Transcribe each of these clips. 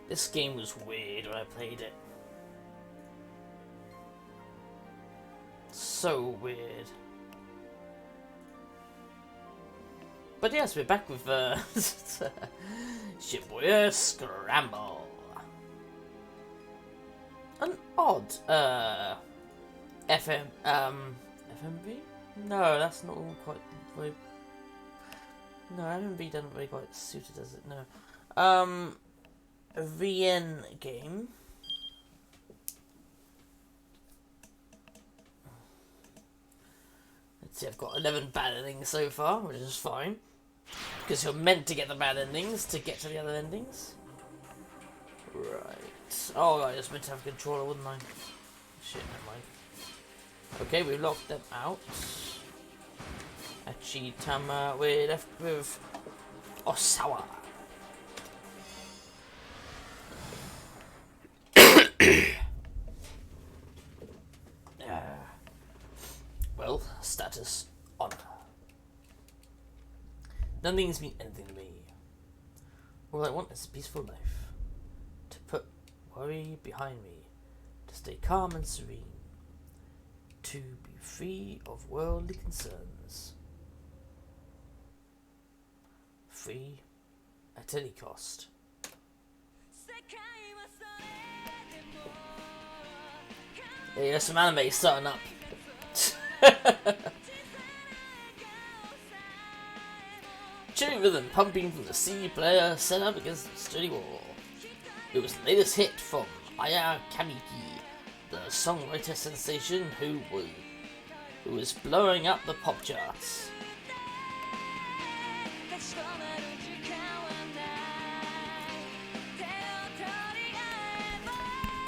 This game was weird when I played it. So weird. But yes, we're back with Shibuya Scramble. An odd FMV? No, that's not all quite very. No, FMV doesn't really quite suit it, does it? No. A VN game. Let's see, I've got 11 bad endings so far, which is fine. Because you're meant to get the bad endings to get to the other endings. Right. Oh, I just meant to have a controller, wouldn't I? Shit, never mind. Okay, we locked them out. Achitama, we're left with Osawa. Well, status honor. Nothing's mean anything to me. All I want is a peaceful life. To put worry behind me. To stay calm and serene. To be free of worldly concerns. Free at any cost. Yeah, some anime starting up. Cheery rhythm pumping from the CD player set up against the sturdy wall. It was the latest hit from Aya Kamiki, the songwriter sensation who was blowing up the pop charts.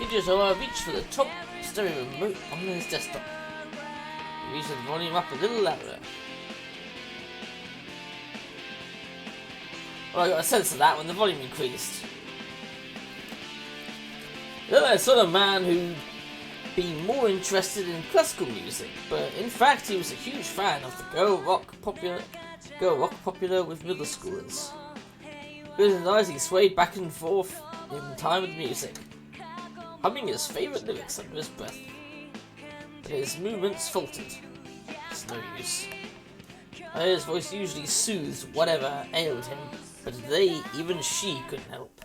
Gijosawa reached for the top stereo remote on his desktop. He reached the volume up a little louder. Well, I got a sense of that when the volume increased. Then I saw a man who'd been more interested in classical music, but in fact he was a huge fan of the girl rock popular with middle schoolers. With his eyes he swayed back and forth in time with music, humming his favourite lyrics under his breath. But his movements faltered. It's no use. His voice usually soothed whatever ailed him, but today even she couldn't help.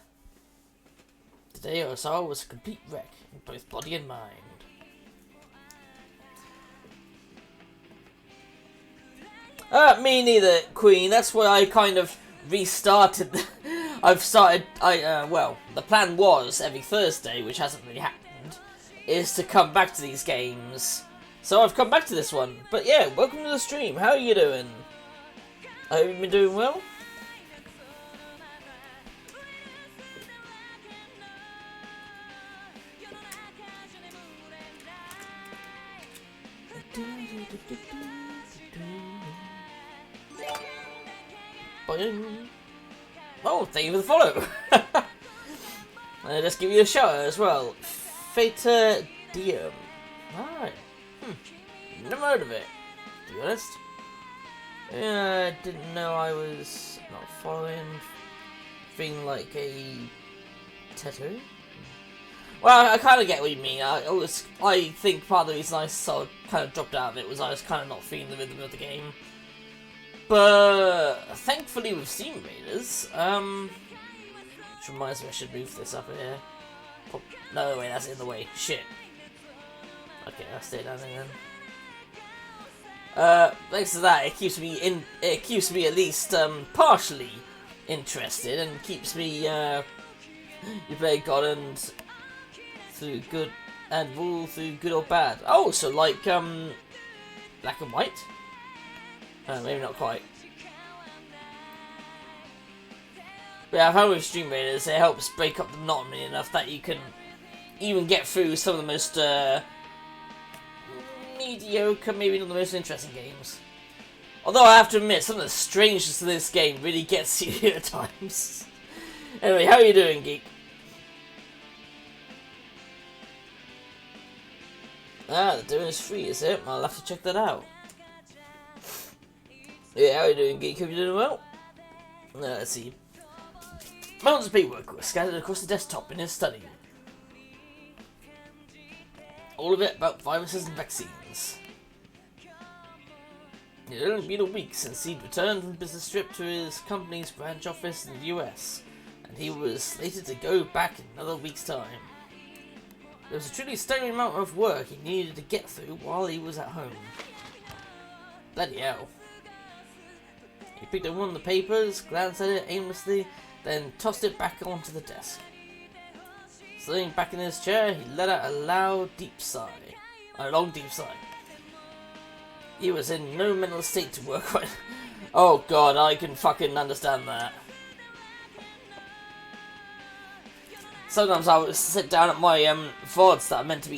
Today Osawa was a complete wreck in both body and mind. Me neither, Queen. That's why I kind of restarted. Well, the plan was every Thursday, which hasn't really happened, is to come back to these games. So I've come back to this one. But yeah, welcome to the stream. How are you doing? I hope you've been doing well. Oh, thank you for the follow. Let's give you a shout out as well. Fata Diem. Alright. Never heard of it, to be honest. Yeah, I didn't know I was not following. Feeling like a tattoo. Well, I kind of get what you mean. I think part of the reason I sort of kind of dropped out of it was I was kind of not feeling the rhythm of the game. But thankfully with Steam Raiders, which reminds me I should move this up here. No, wait, that's in the way. Shit. Okay, I'll stay down there then. Thanks to that, it keeps me at least partially interested and keeps me you play God and through good and rule through good or bad. Oh, so like black and white? Maybe not quite. But yeah, I found with Stream Raiders it helps break up the monotony enough that you can even get through some of the most mediocre, maybe not the most interesting games. Although I have to admit, some of the strangeness of this game really gets you at times. Anyway, how are you doing, Geek? Ah, the doing is free, is it? I'll have to check that out. Yeah, how are you doing, Geek? Hope you're doing well? Let's see. Mounds of paperwork were scattered across the desktop in his study. All of it about viruses and vaccines. It had only been a week since he'd returned from a business trip to his company's branch office in the US, and he was slated to go back in another week's time. There was a truly staggering amount of work he needed to get through while he was at home. Bloody hell. He picked up one of the papers, glanced at it aimlessly, then tossed it back onto the desk. Sitting back in his chair, he let out a loud, deep sigh. A long, deep sigh. He was in no mental state to work right. Oh god, I can fucking understand that. Sometimes I would sit down at my VODs that I'm meant to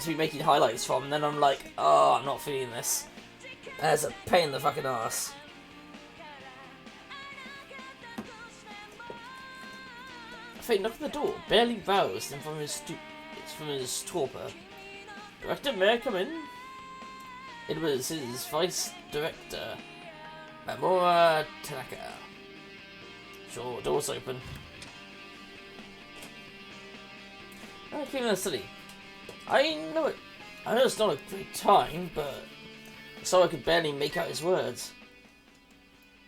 be making highlights from, and then I'm like, oh, I'm not feeling this. That's a pain in the fucking ass. Fate knocked on the door, barely roused him from his torpor. Director, may I come in? It was his vice director, Mamura Tanaka. Sure, door's open. I came in the study. I know it's not a great time, but so I could barely make out his words.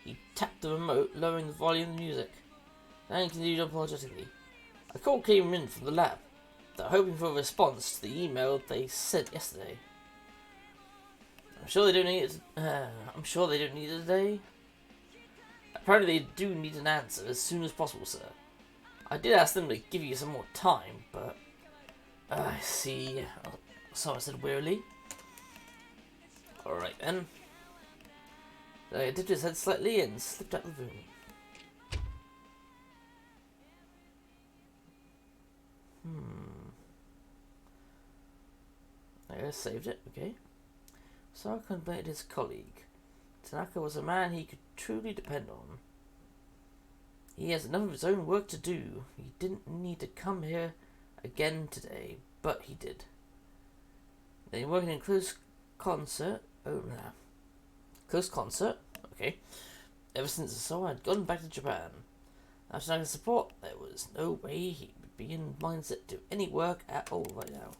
He tapped the remote, lowering the volume of the music. Then he continued apologetically. A call came in from the lab. They're hoping for a response to the email they sent yesterday. I'm sure they don't need it today. Apparently they do need an answer as soon as possible, sir. I did ask them to give you some more time, but I see. So I said wearily. Alright then. So he dipped his head slightly and slipped out of the room. I saved it, okay. Sara contemplated his colleague. Tanaka was a man he could truly depend on. He has enough of his own work to do. He didn't need to come here again today, but he did. They were working in close concert. Close concert? Okay. Ever since Sara had gone back to Japan. After Tanaka's support, there was no way he would be in mindset to do any work at all right now.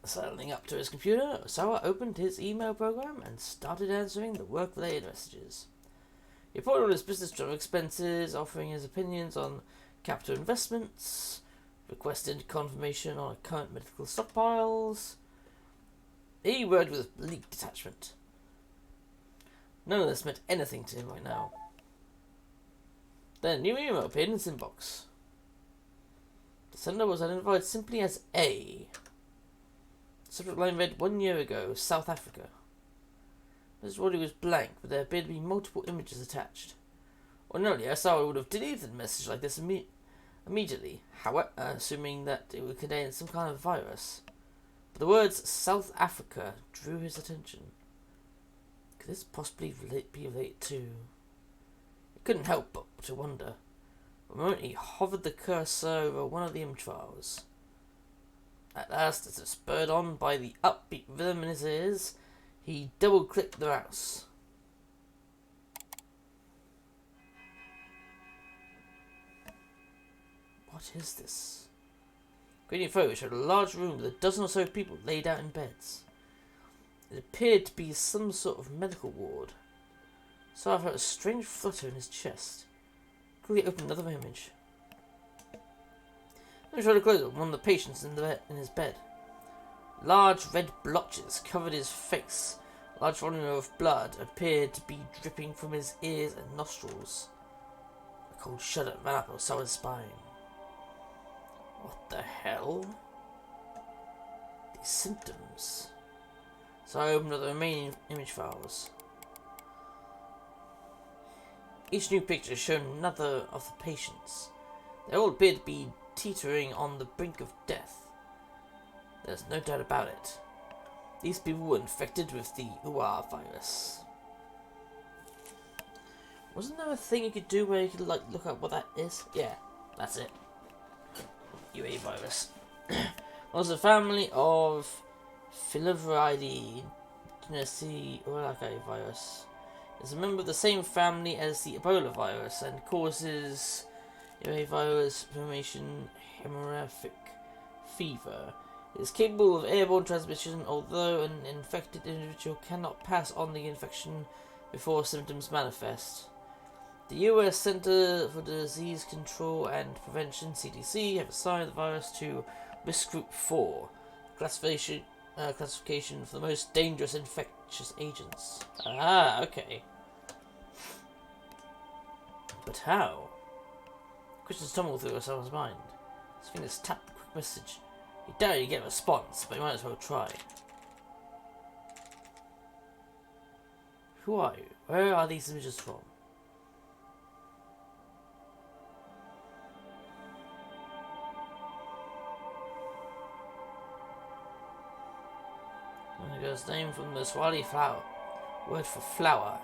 Sidling up to his computer, Osawa opened his email program and started answering the work-related messages. He reported on his business travel expenses, offering his opinions on capital investments, requested confirmation on current medical stockpiles. He worked with bleak detachment. None of this meant anything to him right now. Then a new email appeared in his inbox. The sender was identified simply as A. The subject line read, 1 year ago, South Africa. This body was blank, but there appeared to be multiple images attached. Ordinarily, Osawa would have deleted a message like this immediately, however, assuming that it would contain some kind of virus. But the words South Africa drew his attention. Could this possibly be related to... He couldn't help but to wonder. For a moment he hovered the cursor over one of the image files. At last, as if spurred on by the upbeat rhythm in his ears, he double-clicked the mouse. What is this? Gradient photo showed a large room with a dozen or so people laid out in beds. It appeared to be some sort of medical ward. So I felt a strange flutter in his chest. Quickly opened another image. Then he tried to close it, one of the patients in his bed. Large red blotches covered his face. A large volume of blood appeared to be dripping from his ears and nostrils. A cold shudder ran up Osawa's spine. What the hell? These symptoms. So I opened up the remaining image files. Each new picture showed another of the patients. They all appeared to be teetering on the brink of death. There's no doubt about it. These people were infected with the UR virus. Wasn't there a thing you could do where you could look up what that is? Yeah, that's it. UA virus. Was a family of Filaviridae dynasty Uralaceae virus. is a member of the same family as the Ebola virus and causes Ebola virus formation hemorrhagic fever. It is capable of airborne transmission, although an infected individual cannot pass on the infection before symptoms manifest. The US Center for Disease Control and Prevention, CDC, have assigned the virus to Risk Group 4, classification for the most dangerous infectious agents. Ah, okay. But how? Questions tumble through someone's mind. His fingers tap the quick message. You doubt you get a response, but you might as well try. Who are you? Where are these images from? And it goes name from the Swahili flower. Word for flower.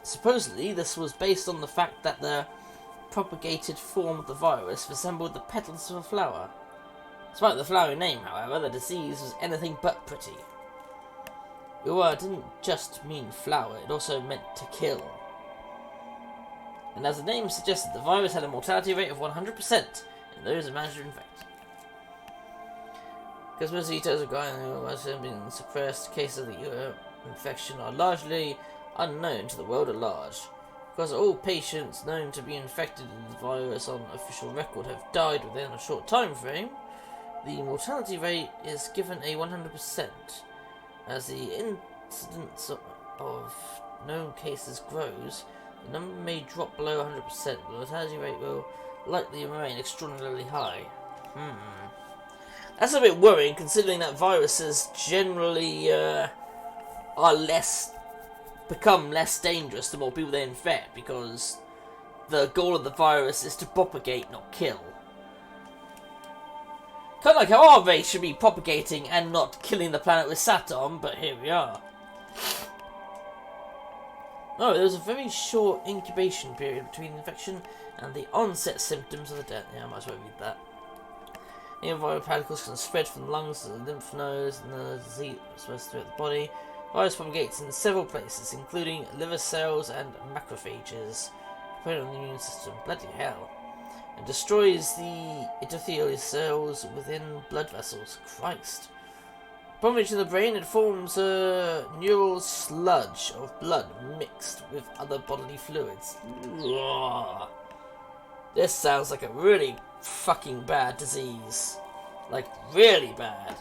Supposedly, this was based on the fact that the propagated form of the virus resembled the petals of a flower. Despite the flowery name, however, the disease was anything but pretty. The word didn't just mean flower, it also meant to kill. And as the name suggested, the virus had a mortality rate of 100% in those it managed to infect. Because most details regarding the virus have been suppressed, cases of the infection are largely unknown to the world at large. Because all patients known to be infected with the virus on official record have died within a short time frame, the mortality rate is given a 100%. As the incidence of known cases grows, the number may drop below 100%, but the mortality rate will likely remain extraordinarily high. That's a bit worrying, considering that viruses generally become less dangerous the more people they infect, because the goal of the virus is to propagate, not kill. Kind of like how our race should be propagating and not killing the planet with Saturn, but here we are. Oh, there was a very short incubation period between infection and the onset symptoms of the death. Yeah, I might as well read that. Viral particles can spread from the lungs to the lymph nodes and the disease spreads throughout the body. The virus propagates in several places, including liver cells and macrophages, component of the immune system. Bloody hell. And destroys the endothelial cells within blood vessels. Christ. Upon reaching the brain, it forms a neural sludge of blood mixed with other bodily fluids. Ugh. This sounds like a really fucking bad disease. Like, really bad.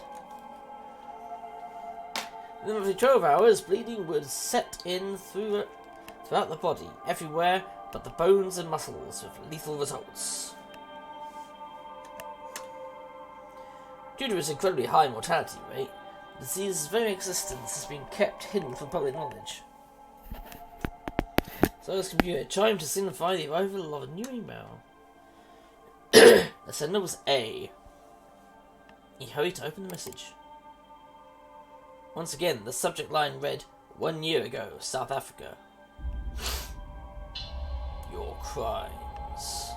Within roughly 12 hours, bleeding would set in throughout the body, everywhere but the bones and muscles, with lethal results. Due to its incredibly high mortality rate, the disease's very existence has been kept hidden from public knowledge. So his computer chimed to signify the arrival of a new email. The sender was A. He hurried to open the message. Once again, the subject line read, 1 year ago, South Africa. Your crimes.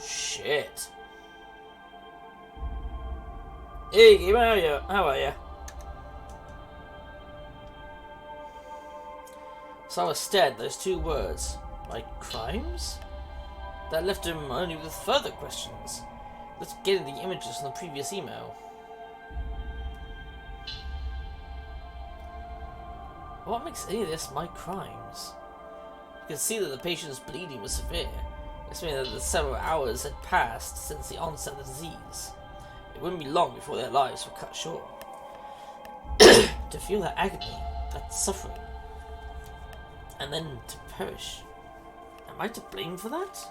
Shit. Hey, how are you? So I was stared at those two words. My crimes? That left him only with further questions. Let's get at the images from the previous email. What makes any of this my crimes? You can see that the patient's bleeding was severe. It's meaning that several hours had passed since the onset of the disease. It wouldn't be long before their lives were cut short. To feel that agony, that suffering, and then to perish. Am I to blame for that?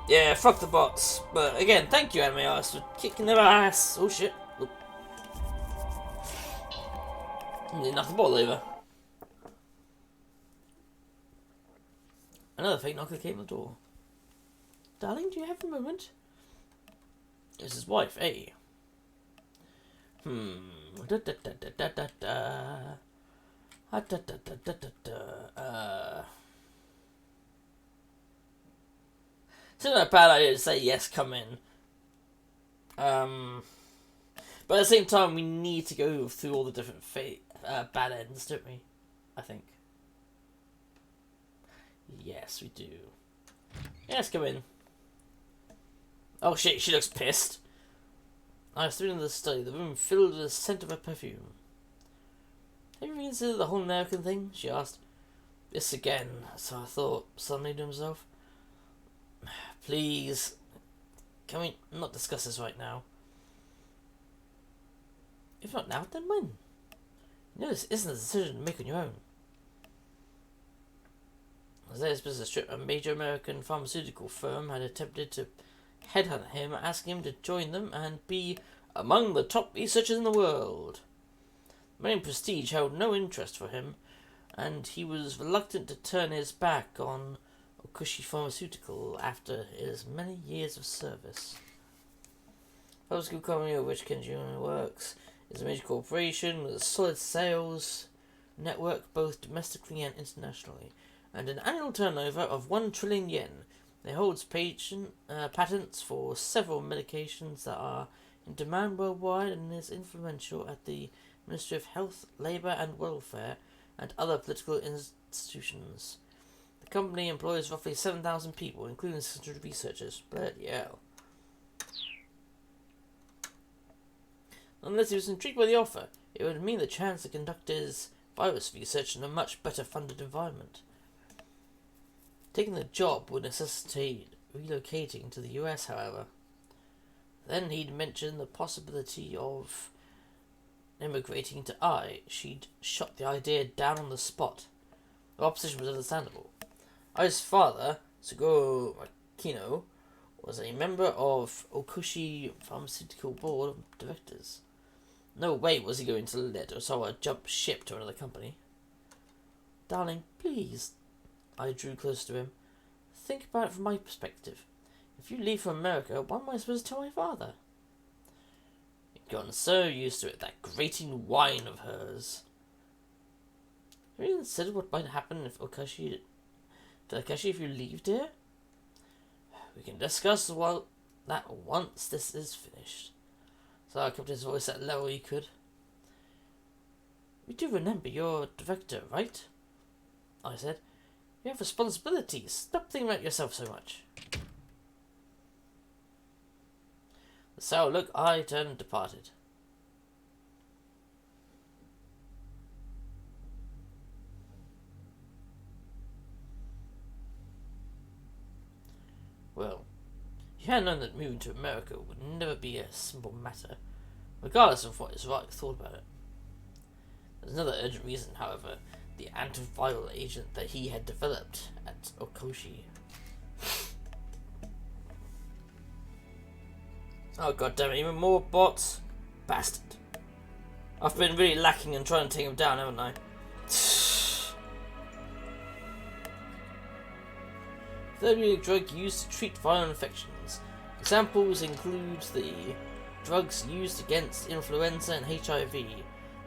Yeah, fuck the bots. But again, thank you, anime artists, for kicking their ass. Oh shit. Oop. Knock the ball over. Another fake knocker came at the door. Darling, do you have a moment? It's his wife, eh? Da da da da da da da. Da da da da da da. It's not a bad idea to say yes, come in. But at the same time, we need to go through all the different bad ends, don't we? I think. Yes, we do. Yes, come in. Oh shit, she looks pissed. I was doing the study, the room filled with the scent of her perfume. Have you ever considered the whole American thing? She asked. This again, so I thought, suddenly to himself. Please, can we not discuss this right now? If not now, then when? You know, this isn't a decision to make on your own. As their business trip, a major American pharmaceutical firm had attempted to headhunt him, asking him to join them and be among the top researchers in the world. Money and prestige held no interest for him, and he was reluctant to turn his back on Okushi Pharmaceutical after his many years of service. The pharmaceutical company of which Kenji works is a major corporation with a solid sales network both domestically and internationally, and an annual turnover of 1 trillion yen. It holds patents for several medications that are in demand worldwide and is influential at the Ministry of Health, Labour and Welfare and other political institutions. The company employs roughly 7,000 people, including 600 researchers. Bloody hell. Unless he was intrigued by the offer, it would mean the chance to conduct his virus research in a much better funded environment. Taking the job would necessitate relocating to the US, however. Then he'd mentioned the possibility of immigrating to Ai. She'd shot the idea down on the spot. The opposition was understandable. Ai's father, Sugoro Makino, was a member of Okushi Pharmaceutical Board of Directors. No way was he going to let Osawa jump ship to another company. Darling, please. I drew close to him. Think about it from my perspective. If you leave for America, what am I supposed to tell my father? He'd gotten so used to it, that grating whine of hers. Have you considered what might happen if Okashi if you leave, dear? We can discuss that once this is finished. So I kept his voice at the level he could. You do remember you're director, right? I said. You have responsibilities. Stop thinking about yourself so much. The sour look I turned and departed. Well, he had known that moving to America would never be a simple matter, regardless of what his right thought about it. There's another urgent reason, however, the antiviral agent that he had developed at Okushi. Oh goddammit, even more bots? Bastard. I've been really lacking in trying to take him down, haven't I? Therapeutic drug used to treat viral infections. Examples include the drugs used against influenza and HIV.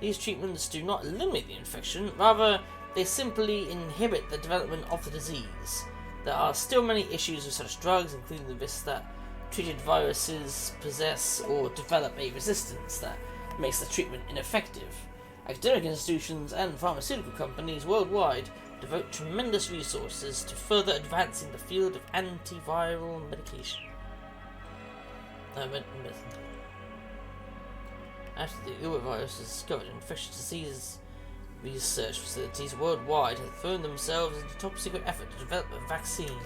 These treatments do not eliminate the infection, rather they simply inhibit the development of the disease. There are still many issues with such drugs, including the risk that treated viruses possess or develop a resistance that makes the treatment ineffective. Academic institutions and pharmaceutical companies worldwide devote tremendous resources to further advancing the field of antiviral medication. After the Uber virus was discovered, infectious disease research facilities worldwide have thrown themselves into a top-secret effort to develop a vaccine.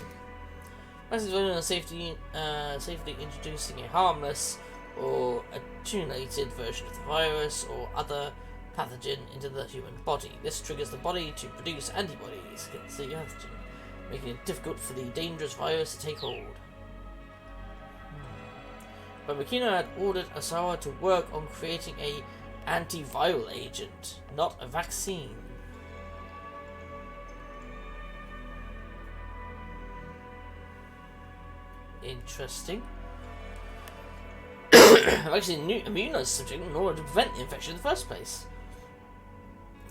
Vaccines are on safely introducing a harmless or attenuated version of the virus or other pathogen into the human body. This triggers the body to produce antibodies against the pathogen, making it difficult for the dangerous virus to take hold. But Makino had ordered Osawa to work on creating a antiviral agent, not a vaccine. Interesting. Actually, immunized subject in order to prevent the infection in the first place.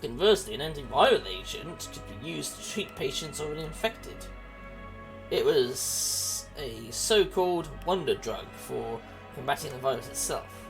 Conversely, an antiviral agent could be used to treat patients already infected. It was a so-called wonder drug for combating the virus itself.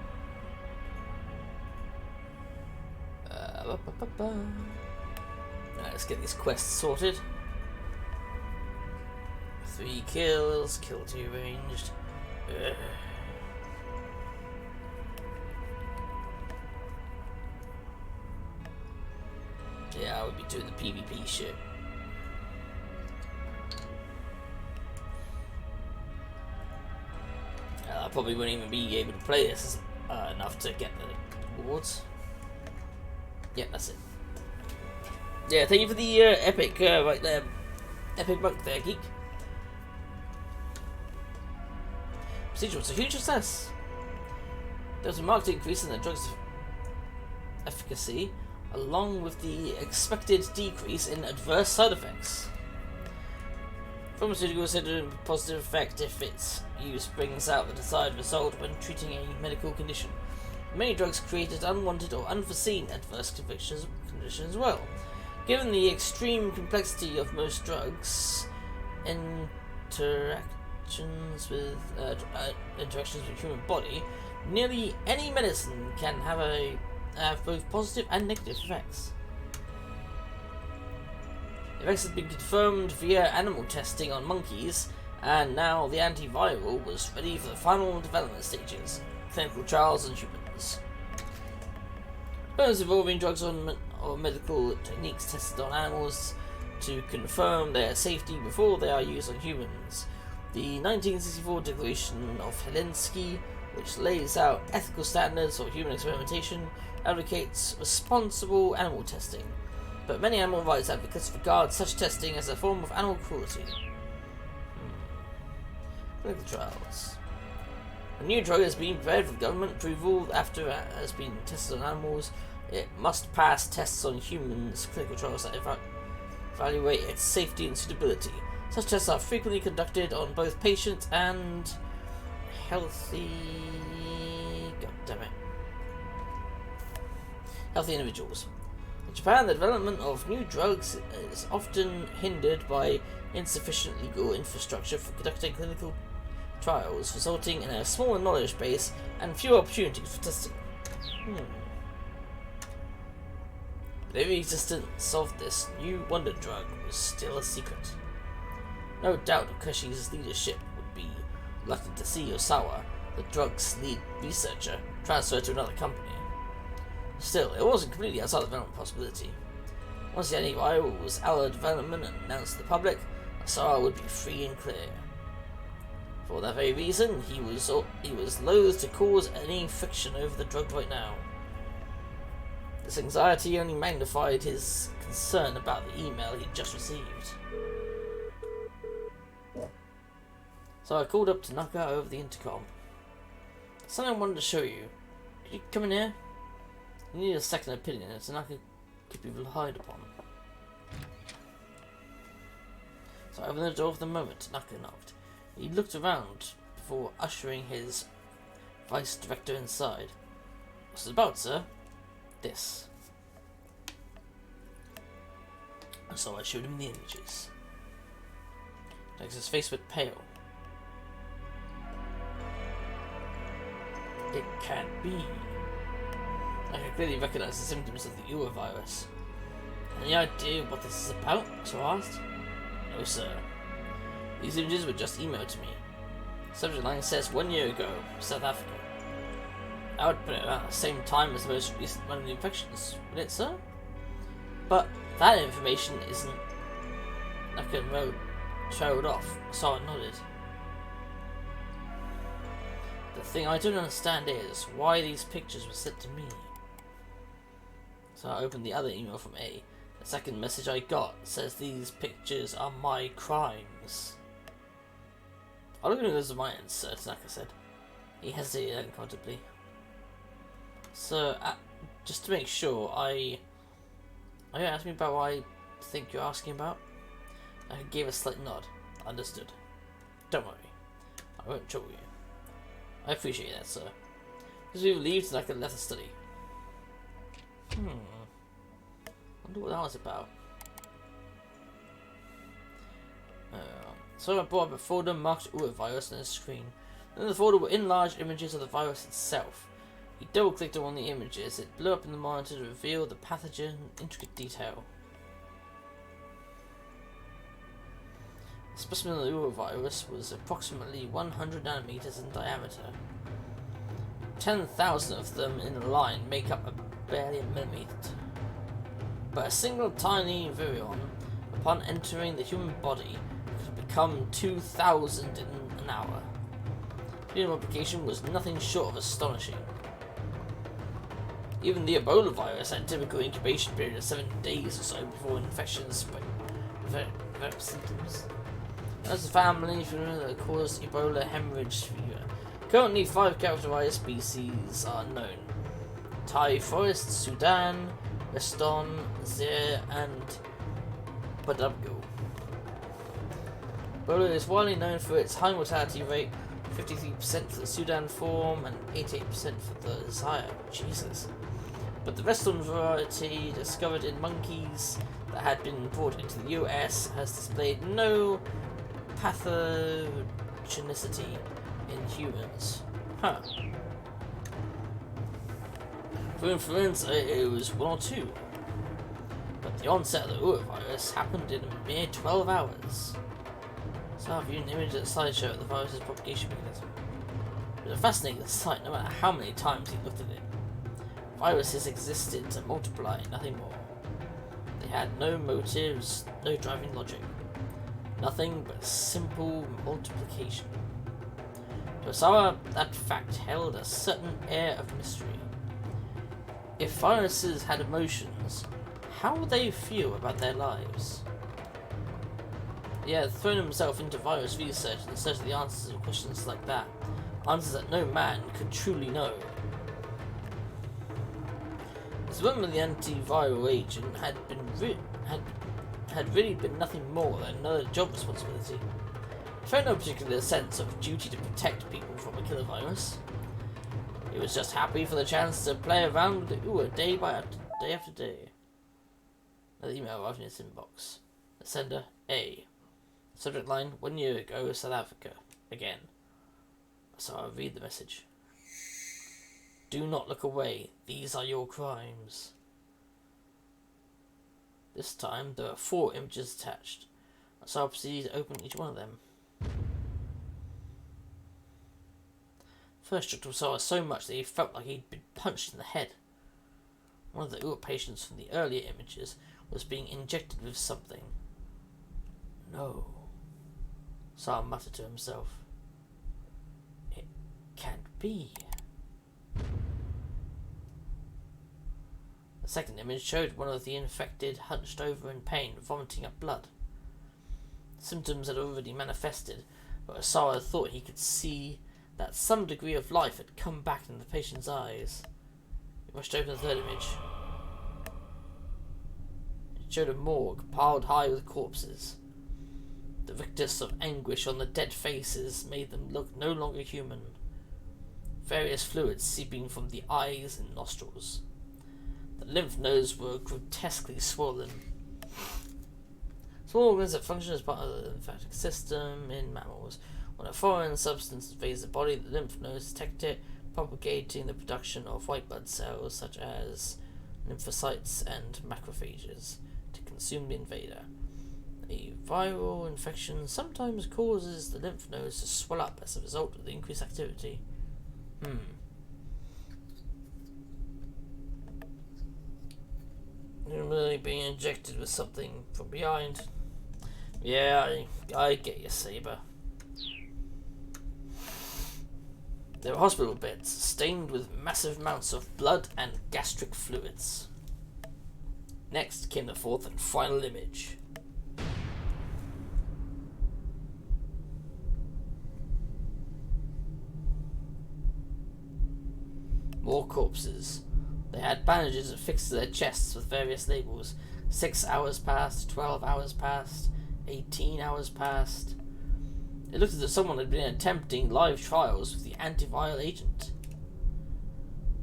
Alright, let's get these quests sorted. 3 kills, kill 2 ranged. Ugh. Yeah, I would be doing the PvP shit. I probably wouldn't even be able to play this enough to get the rewards. Yeah, that's it. Yeah, thank you for the epic right there. Epic monk there, geek. Procedure was a huge success. There was a marked increase in the drug's efficacy, along with the expected decrease in adverse side effects. Pharmaceuticals had a positive effect if its use brings out the desired result when treating a medical condition. Many drugs created unwanted or unforeseen adverse conditions as well. Given the extreme complexity of most drugs, interactions with the human body, nearly any medicine can have both positive and negative effects. Effects have been confirmed via animal testing on monkeys, and now the antiviral was ready for the final development stages, clinical trials on humans. Experiments involving drugs or medical techniques tested on animals to confirm their safety before they are used on humans. The 1964 Declaration of Helsinki, which lays out ethical standards for human experimentation, advocates responsible animal testing, but many animal rights advocates regard such testing as a form of animal cruelty. Clinical trials. A new drug has been prepared for government approval after it has been tested on animals. It must pass tests on humans, clinical trials that evaluate its safety and suitability. Such tests are frequently conducted on both patients and healthy individuals. In Japan, the development of new drugs is often hindered by insufficient legal infrastructure for conducting clinical trials, resulting in a smaller knowledge base and fewer opportunities for testing. The very existence of this new wonder drug was still a secret. No doubt Okashi's leadership would be reluctant to see Osawa, the drug's lead researcher, transferred to another company. Still, it wasn't completely outside the development possibility. Once the antiviral was out of development and announced to the public, Osawa would be free and clear. For that very reason, he was loath to cause any friction over the drug right now. This anxiety only magnified his concern about the email he'd just received. So I called up Tanaka over the intercom. Something I wanted to show you. Could you come in here? You need a second opinion, and Tanaka could be relied upon. So I opened the door for the moment Tanaka knocked. He looked around before ushering his vice director inside. What's it about, sir? This. So I showed him the images. His face went pale. It can't be. I can clearly recognize the symptoms of the Ua virus. Any idea what this is about? So I asked. No, sir. These images were just emailed to me. Subject line says 1 year ago, South Africa. I would put it around the same time as the most recent one of the infections, wouldn't it, sir? But that information isn't. Naka trailed off, so I nodded. The thing I don't understand is why these pictures were sent to me. So I opened the other email from A. The second message I got says these pictures are my crimes. I'll look into those of mine, sir, Tanaka said. He hesitated uncomfortably. So, just to make sure, are you asking me about what I think you're asking about? I gave a slight nod. Understood. Don't worry. I won't trouble you. I appreciate that, sir. As we relieved, Tanaka left the study. Wonder what that was about. So I brought up a folder marked Ua virus on his screen. In the folder were enlarged images of the virus itself. He double-clicked on one of the images. It blew up in the monitor to reveal the pathogen in intricate detail. The specimen of the urovirus was approximately 100 nanometers in diameter. 10,000 of them in a line make up barely a millimeter. But a single tiny virion, upon entering the human body, could become 2,000 in an hour. The multiplication was nothing short of astonishing. Even the Ebola virus had a typical incubation period of 7 days or so before infection spread with symptoms. As a family, that caused Ebola hemorrhage fever. Currently, 5 characterized species are known: Thai forest, Sudan, Weston, Zaire, and Badabgo. Ebola is widely known for its high mortality rate, 53% for the Sudan form and 88% for the Zaire. Jesus. But the Weston variety, discovered in monkeys that had been brought into the US, has displayed no pathogenicity in humans. Huh. For influenza, it was 1 or 2. But the onset of the urovirus happened in a mere 12 hours. So I've viewed an image at the slideshow of the virus's propagation mechanism. It was a fascinating sight, no matter how many times he looked at it. Viruses existed to multiply, nothing more. They had no motives, no driving logic. Nothing but simple multiplication. To Osawa, that fact held a certain air of mystery. If viruses had emotions, how would they feel about their lives? He had thrown himself into virus research in search of the answers to questions like that. Answers that no man could truly know. His development of the antiviral agent had really been nothing more than another job responsibility. He felt no particular sense of duty to protect people from a killer virus. He was just happy for the chance to play around with the Ua day after day. Another email arrived in his inbox. The sender, A. Subject line, 1 year ago, South Africa. Again. So I'll read the message. Do not look away. These are your crimes. This time, there are 4 images attached. So I'll proceed to open each one of them. First struck Osawa so much that he felt like he'd been punched in the head. One of the Ua patients from the earlier images was being injected with something. No. Osawa muttered to himself. It can't be. The second image showed one of the infected hunched over in pain, vomiting up blood. Symptoms had already manifested, but Osawa thought he could see that some degree of life had come back in the patient's eyes. He rushed to open the third image. It showed a morgue piled high with corpses. The rictus of anguish on the dead faces made them look no longer human. Various fluids seeping from the eyes and nostrils. The lymph nodes were grotesquely swollen. Small organs that function as part of the lymphatic system in mammals. When a foreign substance invades the body, the lymph nodes detect it, propagating the production of white blood cells such as lymphocytes and macrophages to consume the invader. A viral infection sometimes causes the lymph nodes to swell up as a result of the increased activity. You're really being injected with something from behind. Yeah, I get you, Saber. There were hospital beds stained with massive amounts of blood and gastric fluids. Next came the fourth and final image. More corpses. They had bandages affixed to their chests with various labels. 6 hours passed, 12 hours passed, 18 hours passed. It looked as if someone had been attempting live trials with the antiviral agent.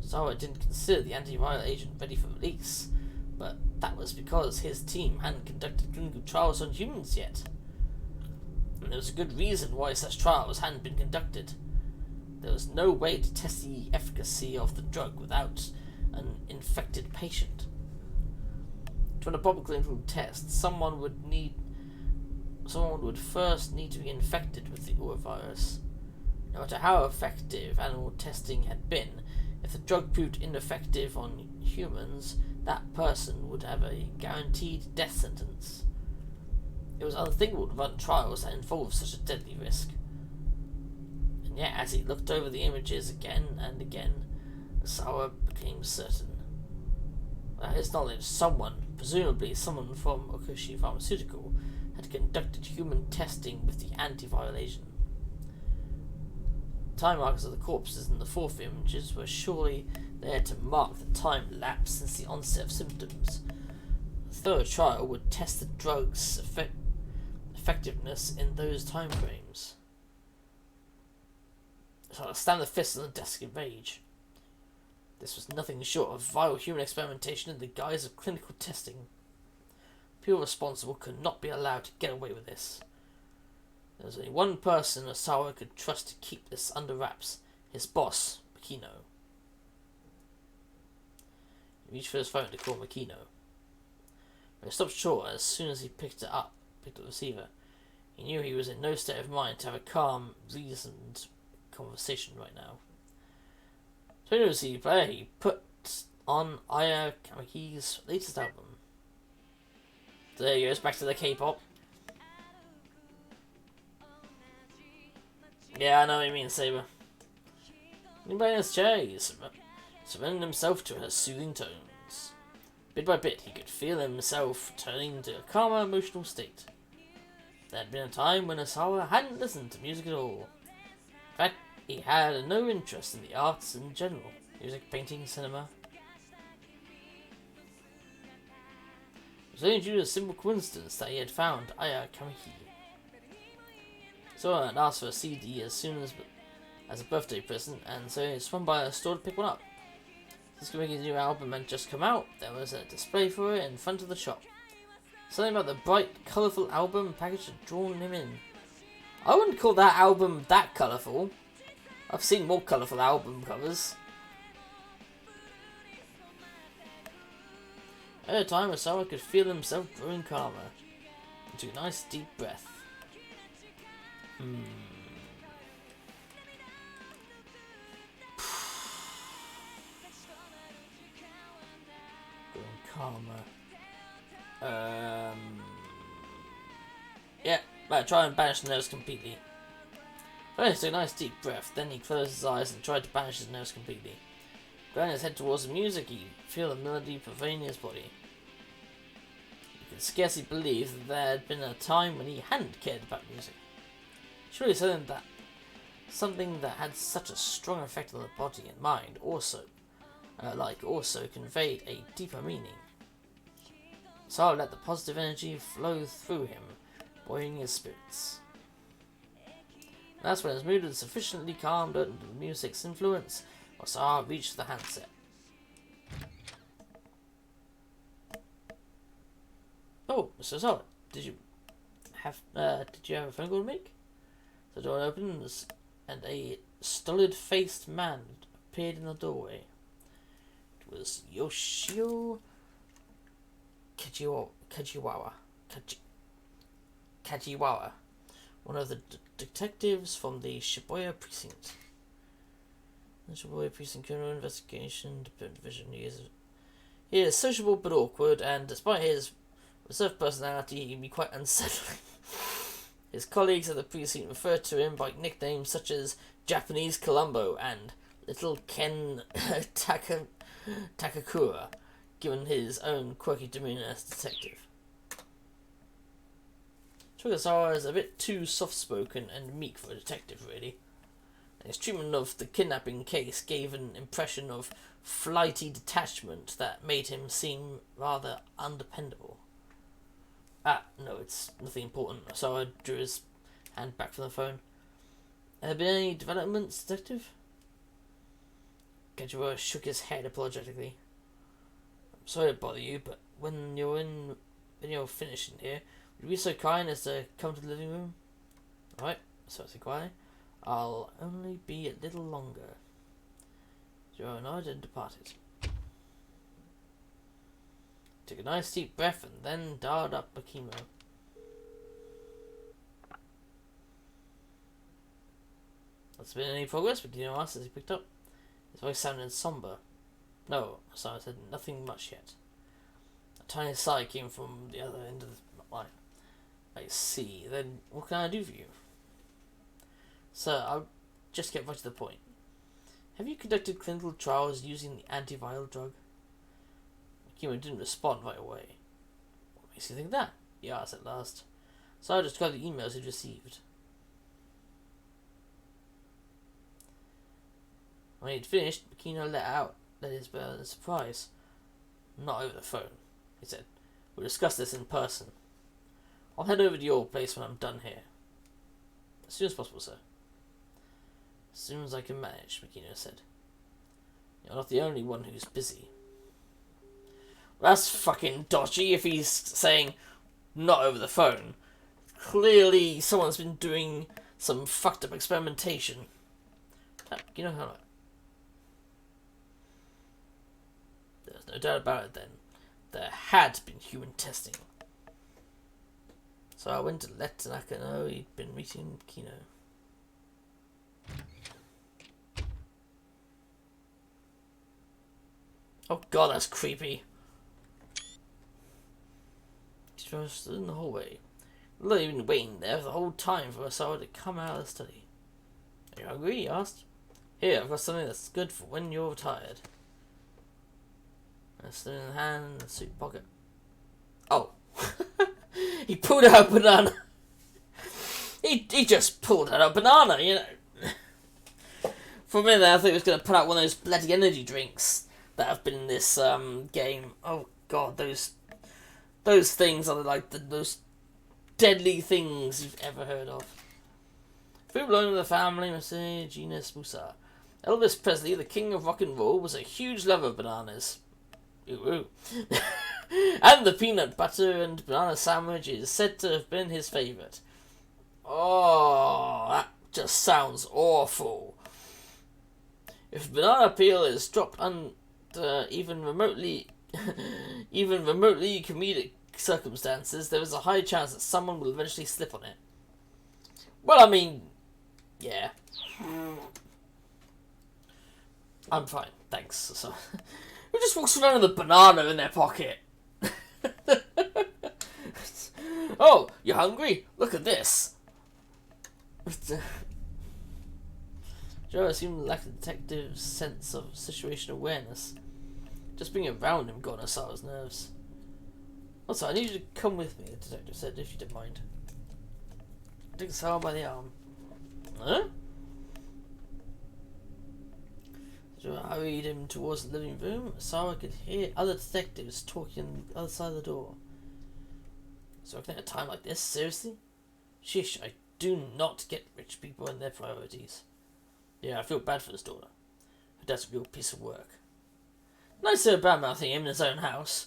Osawa didn't consider the antiviral agent ready for release, but that was because his team hadn't conducted clinical trials on humans yet. And there was a good reason why such trials hadn't been conducted. There was no way to test the efficacy of the drug without an infected patient. To run a proper clinical test, someone would first need to be infected with the virus. No matter how effective animal testing had been, if the drug proved ineffective on humans, that person would have a guaranteed death sentence. It was unthinkable to run trials that involved such a deadly risk. And yet, as he looked over the images again and again, Osawa became certain. Without his knowledge, someone, presumably someone from Okushi Pharmaceutical, had conducted human testing with the antiviral agent. Time markers of the corpses in the fourth images were surely there to mark the time lapse since the onset of symptoms. A third trial would test the drug's effectiveness in those time frames. So I slammed the fist on the desk in rage. This was nothing short of vile human experimentation in the guise of clinical testing. People responsible could not be allowed to get away with this. There was only one person Osawa could trust to keep this under wraps, his boss, Makino. He reached for his phone to call Makino. But he stopped short as soon as he picked up the receiver. He knew he was in no state of mind to have a calm, reasoned conversation right now. Turning to the CD player, he put on Aya Kamiki's latest album. There he goes, back to the K-pop. Yeah, I know what you mean, Saber. Anybody in his chair, he surrendered himself to her soothing tones. Bit by bit, he could feel himself turning to a calmer emotional state. There had been a time when Osawa hadn't listened to music at all. In fact, he had no interest in the arts in general. Music, painting, cinema. It was only due to a simple coincidence that he had found Aya Kamiki. Someone had asked for a CD as soon as a birthday present, and so he swung by a store to pick one up. Since Kamiki's new album had just come out, there was a display for it in front of the shop. Something about the bright, colourful album package had drawn him in. I wouldn't call that album that colourful. I've seen more colourful album covers. At a time, Osawa could feel himself growing calmer. He took a nice deep breath. Growing calmer. Yeah, better try and banish the nerves completely. First, took a nice deep breath, then he closed his eyes and tried to banish his nerves completely. Going his head towards the music, he could feel the melody pervading his body. He could scarcely believe that there had been a time when he hadn't cared about music. Surely something that had such a strong effect on the body and mind also conveyed a deeper meaning. So let the positive energy flow through him, buoying his spirits. That's when his mood had sufficiently calmed under the music's influence, Osawa reached the handset. Oh, Mr. Osawa, did you have a phone call to make? The door opened and a stolid-faced man appeared in the doorway. It was Yoshio Kajiwawa, one of the detectives from the Shibuya precinct. The Shibuya precinct criminal investigation division. He is sociable but awkward, and despite his reserved personality, he can be quite unsettling. His colleagues at the precinct refer to him by nicknames such as Japanese Columbo and Little Ken Takakura, given his own quirky demeanor as detective. Osawa is a bit too soft-spoken and meek for a detective, really. His treatment of the kidnapping case gave an impression of flighty detachment that made him seem rather undependable. No, it's nothing important. Osawa drew his hand back from the phone. Have there been any developments, detective? Kajiwa shook his head apologetically. I'm sorry to bother you, but when you're finished in here, would you be so kind as to come to the living room? Alright, so I said quietly. I'll only be a little longer. Joe nodded and departed. Took a nice deep breath and then dialed up Makino. Has there been any progress? Makino asked as he picked up. His voice sounded somber. No, Sarah said, nothing much yet. A tiny sigh came from the other end of the line. I see. Then what can I do for you? Sir, I'll just get right to the point. Have you conducted clinical trials using the antiviral drug? Makino didn't respond right away. What makes you think that? He asked at last. Sarah described the emails he'd received. When he'd finished, Makino let his burn in surprise. Not over the phone, he said. We'll discuss this in person. I'll head over to your place when I'm done here. As soon as possible, sir. As soon as I can manage, Makino said. You're not the only one who's busy. Well, that's fucking dodgy if he's saying not over the phone. Clearly someone's been doing some fucked up experimentation. You know how... There's no doubt about it then. There had been human testing. So I went to let Tanaka know he'd been meeting Makino. Oh god, that's creepy. He stood in the hallway. Not even waiting there for the whole time for Osawa to come out of the study. Are you hungry? He asked. Here, I've got something that's good for when you're tired. I stood in the hand in the suit pocket. Oh. He pulled out a banana. He just pulled out a banana, you know. For a minute there, I thought he was going to put out one of those bloody energy drinks that have been in this game. Oh god, those things are like the most deadly things you've ever heard of. Food belonging to the family, Mr. Genus Musa. Elvis Presley, the king of rock and roll, was a huge lover of bananas. Ooh, ooh. And the peanut butter and banana sandwich is said to have been his favourite. Oh, that just sounds awful. If banana peel is dropped under even remotely comedic circumstances, there is a high chance that someone will eventually slip on it. Well, I mean, yeah. I'm fine, thanks. So, who just walks around with a banana in their pocket? Oh, you're hungry? Look at this. Joe assumed lacked a detective's sense of situation awareness. Just being around him got on Osawa's nerves. Also, I need you to come with me, the detective said, if you don't mind. I took Osawa by the arm. Huh? Joe hurried him towards the living room. Osawa could hear other detectives talking on the other side of the door. So at a time like this, seriously? Sheesh, I do not get rich people and their priorities. Yeah, I feel bad for his daughter. Her dad's a real piece of work. Nice bad-mouthing him in his own house.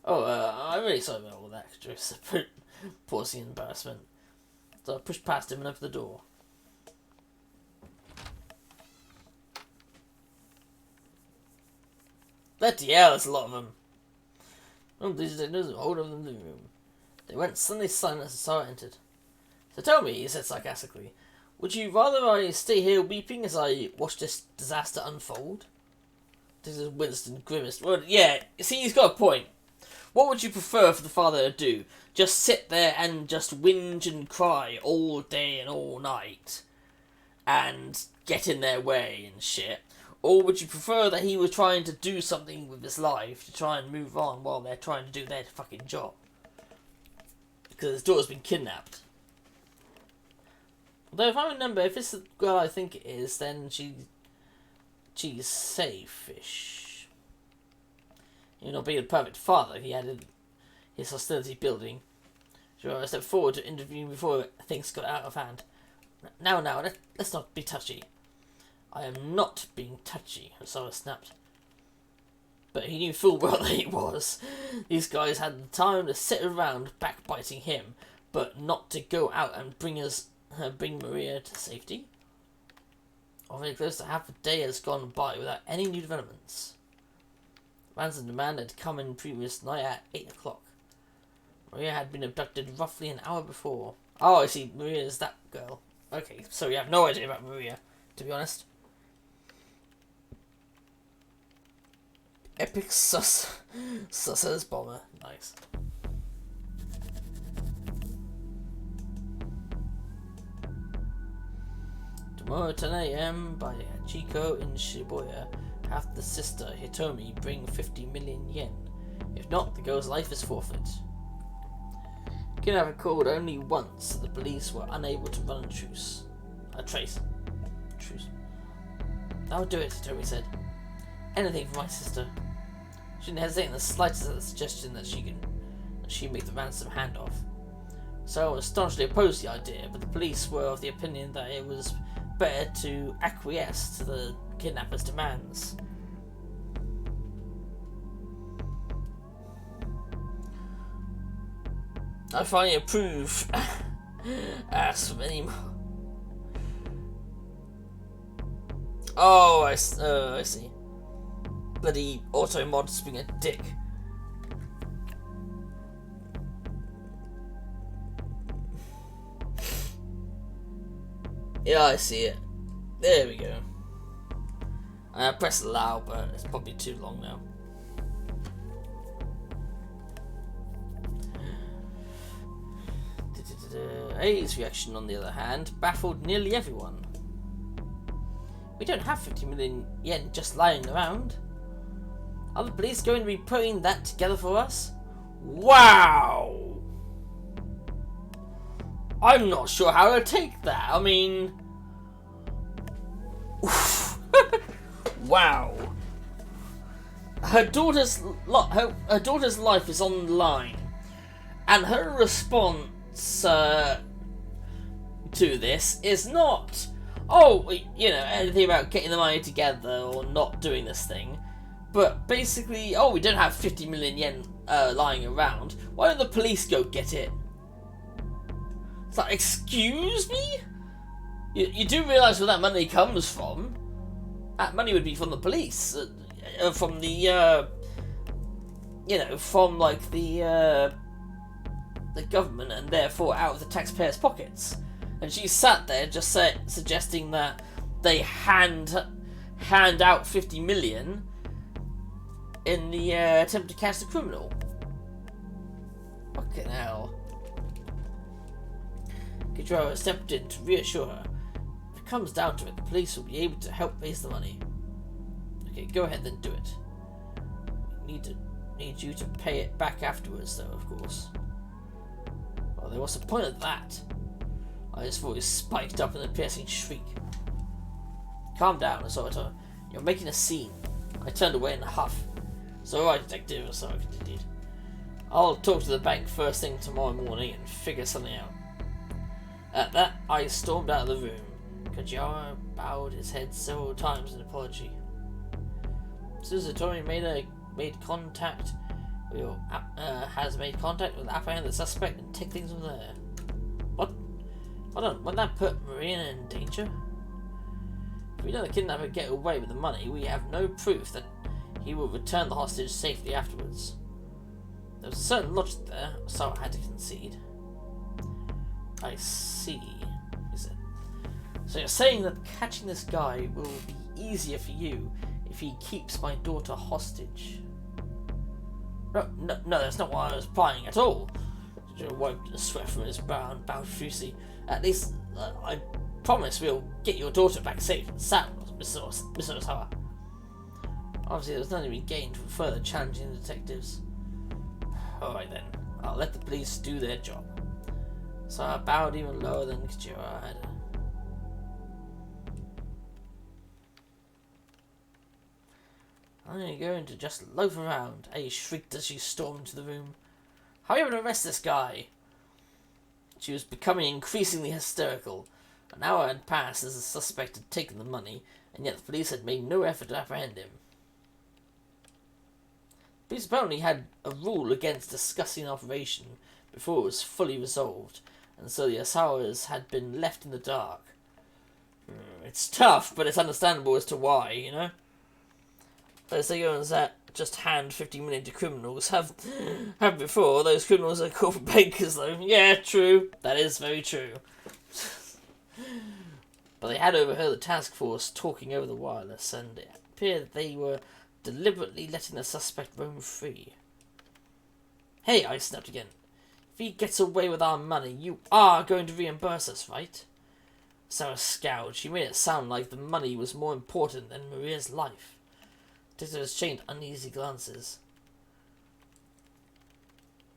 I'm really sorry about all that, Joe said, pausing in embarrassment. So I pushed past him and opened the door. Bloody hell, there's a lot of them. One of these detectives hold up in the living room. They went suddenly silent as Sarah entered. So tell me, he said sarcastically, would you rather I stay here weeping as I watch this disaster unfold? This is Winston grimaced. Well, yeah, see, he's got a point. What would you prefer for the father to do? Just sit there and just whinge and cry all day and all night? And get in their way and shit? Or would you prefer that he was trying to do something with his life to try and move on while they're trying to do their fucking job? Because his daughter's been kidnapped. Although if I remember, if it's the girl I think it is, then she's safe-ish. You know, being a perfect father, he added his hostility building. So I stepped forward to intervene before things got out of hand. Now, let's not be touchy. I am not being touchy, Osawa snapped. But he knew full well that he was. These guys had the time to sit around backbiting him, but not to go out and bring us bring Maria to safety. Already close to half a day has gone by without any new developments. Ransom demand had come in previous night at 8 o'clock. Maria had been abducted roughly an hour before. Oh, I see. Maria is that girl. Okay, so we have no idea about Maria, to be honest. Epic Susser's bomber. Nice. Tomorrow 10 a.m. by Hachiko in Shibuya, have the sister Hitomi bring 50 million yen. If not, the girl's life is forfeit. Kidnapper called only once, so the police were unable to run a truce. Truce. I'll do it, Hitomi said. Anything for my sister. She didn't hesitate in the slightest at the suggestion that she make the ransom handoff. So I staunchly opposed the idea, but the police were of the opinion that it was better to acquiesce to the kidnapper's demands. I finally approve. Ask for any more. Oh, I see. Bloody auto mod's being a dick. Yeah, I see it. There we go. I press allow, but it's probably too long now. A's reaction, on the other hand, baffled nearly everyone. We don't have 50 million yen just lying around. Are the police going to be putting that together for us? Wow! I'm not sure how to take that. I mean... Wow. Her daughter's life is on the line. And her response to this is not, oh, you know, anything about getting the money together or not doing this thing, but basically, oh, we don't have 50 million yen lying around. Why don't the police go get it? It's like, excuse me? You do realise where that money comes from? That money would be from the police, from the, you know, from like the government, and therefore out of the taxpayers' pockets. And she sat there just suggesting that they hand out 50 million in the attempt to catch the criminal. Fucking hell. Kidro stepped in to reassure her. If it comes down to it, the police will be able to help raise the money. Okay, go ahead then, do it. We need you to pay it back afterwards, though, of course. Well, what's the point of that? His voice spiked up in a piercing shriek. Calm down, I saw it. You're making a scene. I turned away in a huff. So alright, detective, so I continued. I'll talk to the bank first thing tomorrow morning and figure something out. At that, I stormed out of the room. Kajara bowed his head several times in apology. Suzutori made contact. Has made contact with apprehend the suspect and take things from there. What? Hold on, won't that put Marina in danger? If we let the kidnapper get away with the money, we have no proof that he will return the hostage safely afterwards. There was a certain logic there, so I had to concede. I see, he said. So you're saying that catching this guy will be easier for you if he keeps my daughter hostage? No, that's not what I was implying at all. Joe wiped the sweat from his brow and bowed fiercely. At least, I promise we'll get your daughter back safe and sound, Mr. Osawa. Obviously, there's nothing to be gained from further challenging the detectives. Alright then, I'll let the police do their job. So I bowed even lower than Kajira had. I'm going to just loaf around, A shrieked as she stormed into the room. Hurry up and arrest this guy! She was becoming increasingly hysterical. An hour had passed as the suspect had taken the money, and yet the police had made no effort to apprehend him. The police apparently had a rule against discussing an operation before it was fully resolved, and so the Asawas had been left in the dark. It's tough, but it's understandable as to why, you know? Those Saiyans that just hand 50 million to criminals have before. Those criminals are corporate bankers, though. Yeah, true. That is very true. But they had overheard the task force talking over the wireless, and it appeared that they were deliberately letting the suspect roam free. Hey, I snapped again. If he gets away with our money, you are going to reimburse us, right? Sarah scowled. She made it sound like the money was more important than Maria's life. Detective exchanged uneasy glances.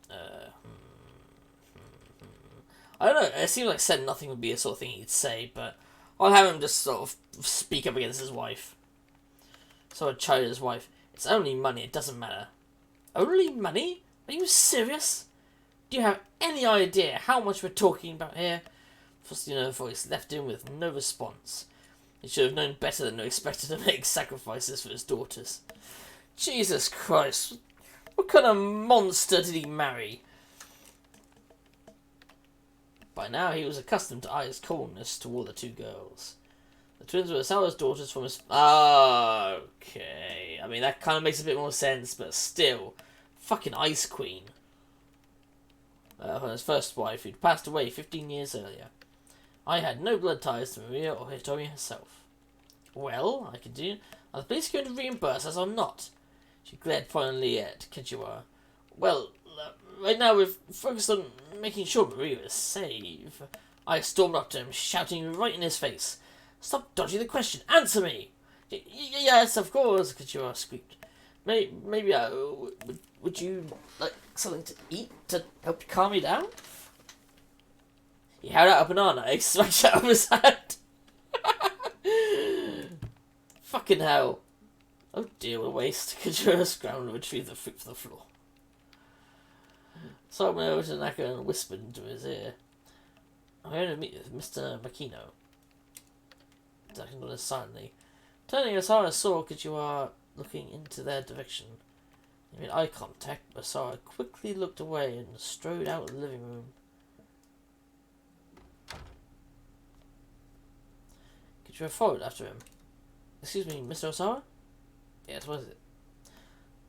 I don't know, it seems like said nothing would be a sort of thing he'd say, but I'll have him just sort of speak up against his wife. So I chided his wife. It's only money, it doesn't matter. Only money? Are you serious? Do you have any idea how much we're talking about here? Faustino's voice left him with no response. He should have known better than to expect her to make sacrifices for his daughters. Jesus Christ, what kind of monster did he marry? By now he was accustomed to Ai's coldness toward the two girls. The twins were Asawa's daughters from his... Okay, I mean that kind of makes a bit more sense, but still. Fucking Ice Queen. From his first wife, who'd passed away 15 years earlier. I had no blood ties to Maria or Hitomi herself. Well, I continue, are the police going to reimburse us or not? She glared pointedly at Kichiwa. Well, right now we're focused on making sure Maria is safe. I stormed up to him, shouting right in his face. Stop dodging the question, answer me! Yes, of course, Kichiwa squeaked. Maybe would you like something to eat to help calm you down? He held out a banana, egg smashed out of his hand. Fucking hell. Oh dear, what a waste. Shibuya Scramble and retrieved the fruit from the floor. So I went over to Naka and whispered into his ear. I'm going to meet with Mr. Makino. Naka nodded silently. Turning aside, I saw Kichiwa looking into their direction. He made eye contact, but Sarah quickly looked away and strode out of the living room. Kichiwa followed after him. Excuse me, Mr. Osawa? Yes, what is it?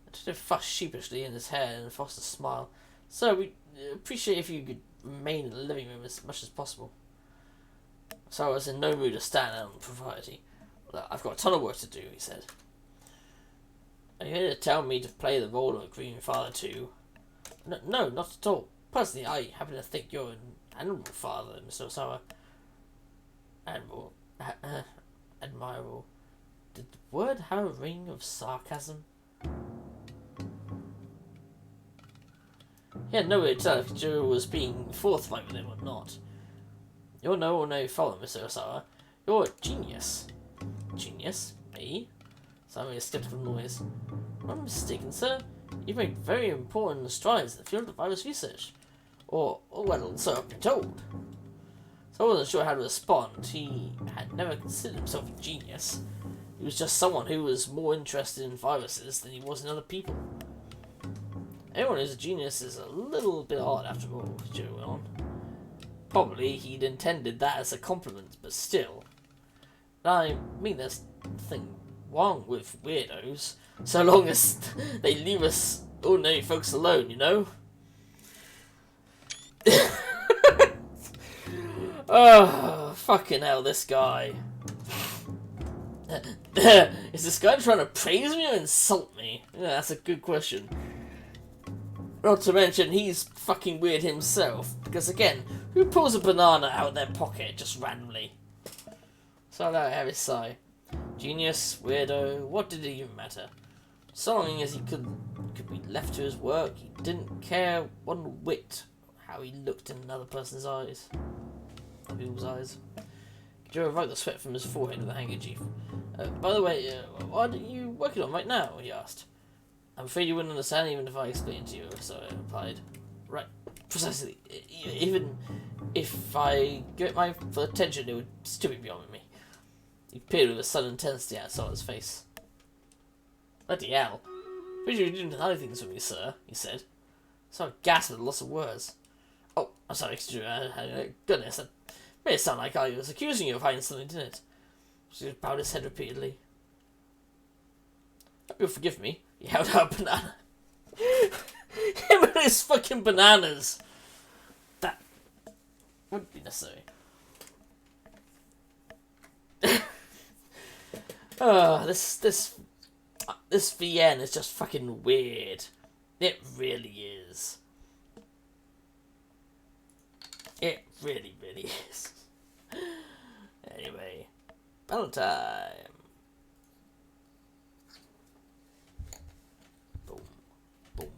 The detective fussed sheepishly in his hair and forced a smile. Sir, we'd appreciate if you could remain in the living room as much as possible. Osawa was in no mood to stand out on propriety. Well, I've got a ton of work to do, he said. Are you here to tell me to play the role of a green father too? No, not at all. Personally, I happen to think you're an admirable father, Mr. Osawa. Admirable. Did the word have a ring of sarcasm? He had no way to tell if Joe was being forthright with him or not. You're no ordinary fellow, Mr. Osawa. You're a genius. Genius? Me? Sounding a skeptical noise. If I'm mistaken, sir. You've made very important strides in the field of virus research. Or well, so I've been told. So I wasn't sure how to respond. He had never considered himself a genius. He was just someone who was more interested in viruses than he was in other people. Anyone who's a genius is a little bit odd after all, Joe went on. Probably he'd intended that as a compliment, but still. I mean, there's nothing wrong with weirdos, so long as they leave us ordinary folks alone, you know? Oh, fucking hell, this guy. Is this guy trying to praise me or insult me? Yeah, that's a good question. Not to mention, he's fucking weird himself. Because again, who pulls a banana out of their pocket just randomly? So that I have his sigh. Genius, weirdo, what did it even matter? So long as he could be left to his work, he didn't care one whit how he looked in another person's eyes. Other people's eyes. Joe wiped the sweat from his forehead with a handkerchief. By the way, what are you working on right now? He asked. I'm afraid you wouldn't understand even if I explained to you, so I replied. Right, precisely. Even if I give it my full attention, it would still be beyond me. He peered with a sudden intensity at Sola's face. Bloody hell. Pretty sure you didn't hide things from me, sir, he said. So I gasped with loss of words. Oh, I'm sorry, goodness, that made it sound like I was accusing you of hiding something, didn't it? She bowed his head repeatedly. Hope you'll forgive me. He held out a banana. Him and his fucking bananas. That wouldn't be necessary. Oh, this VN is just fucking weird. It really is. It really, really is. Anyway, battle time. Boom, boom.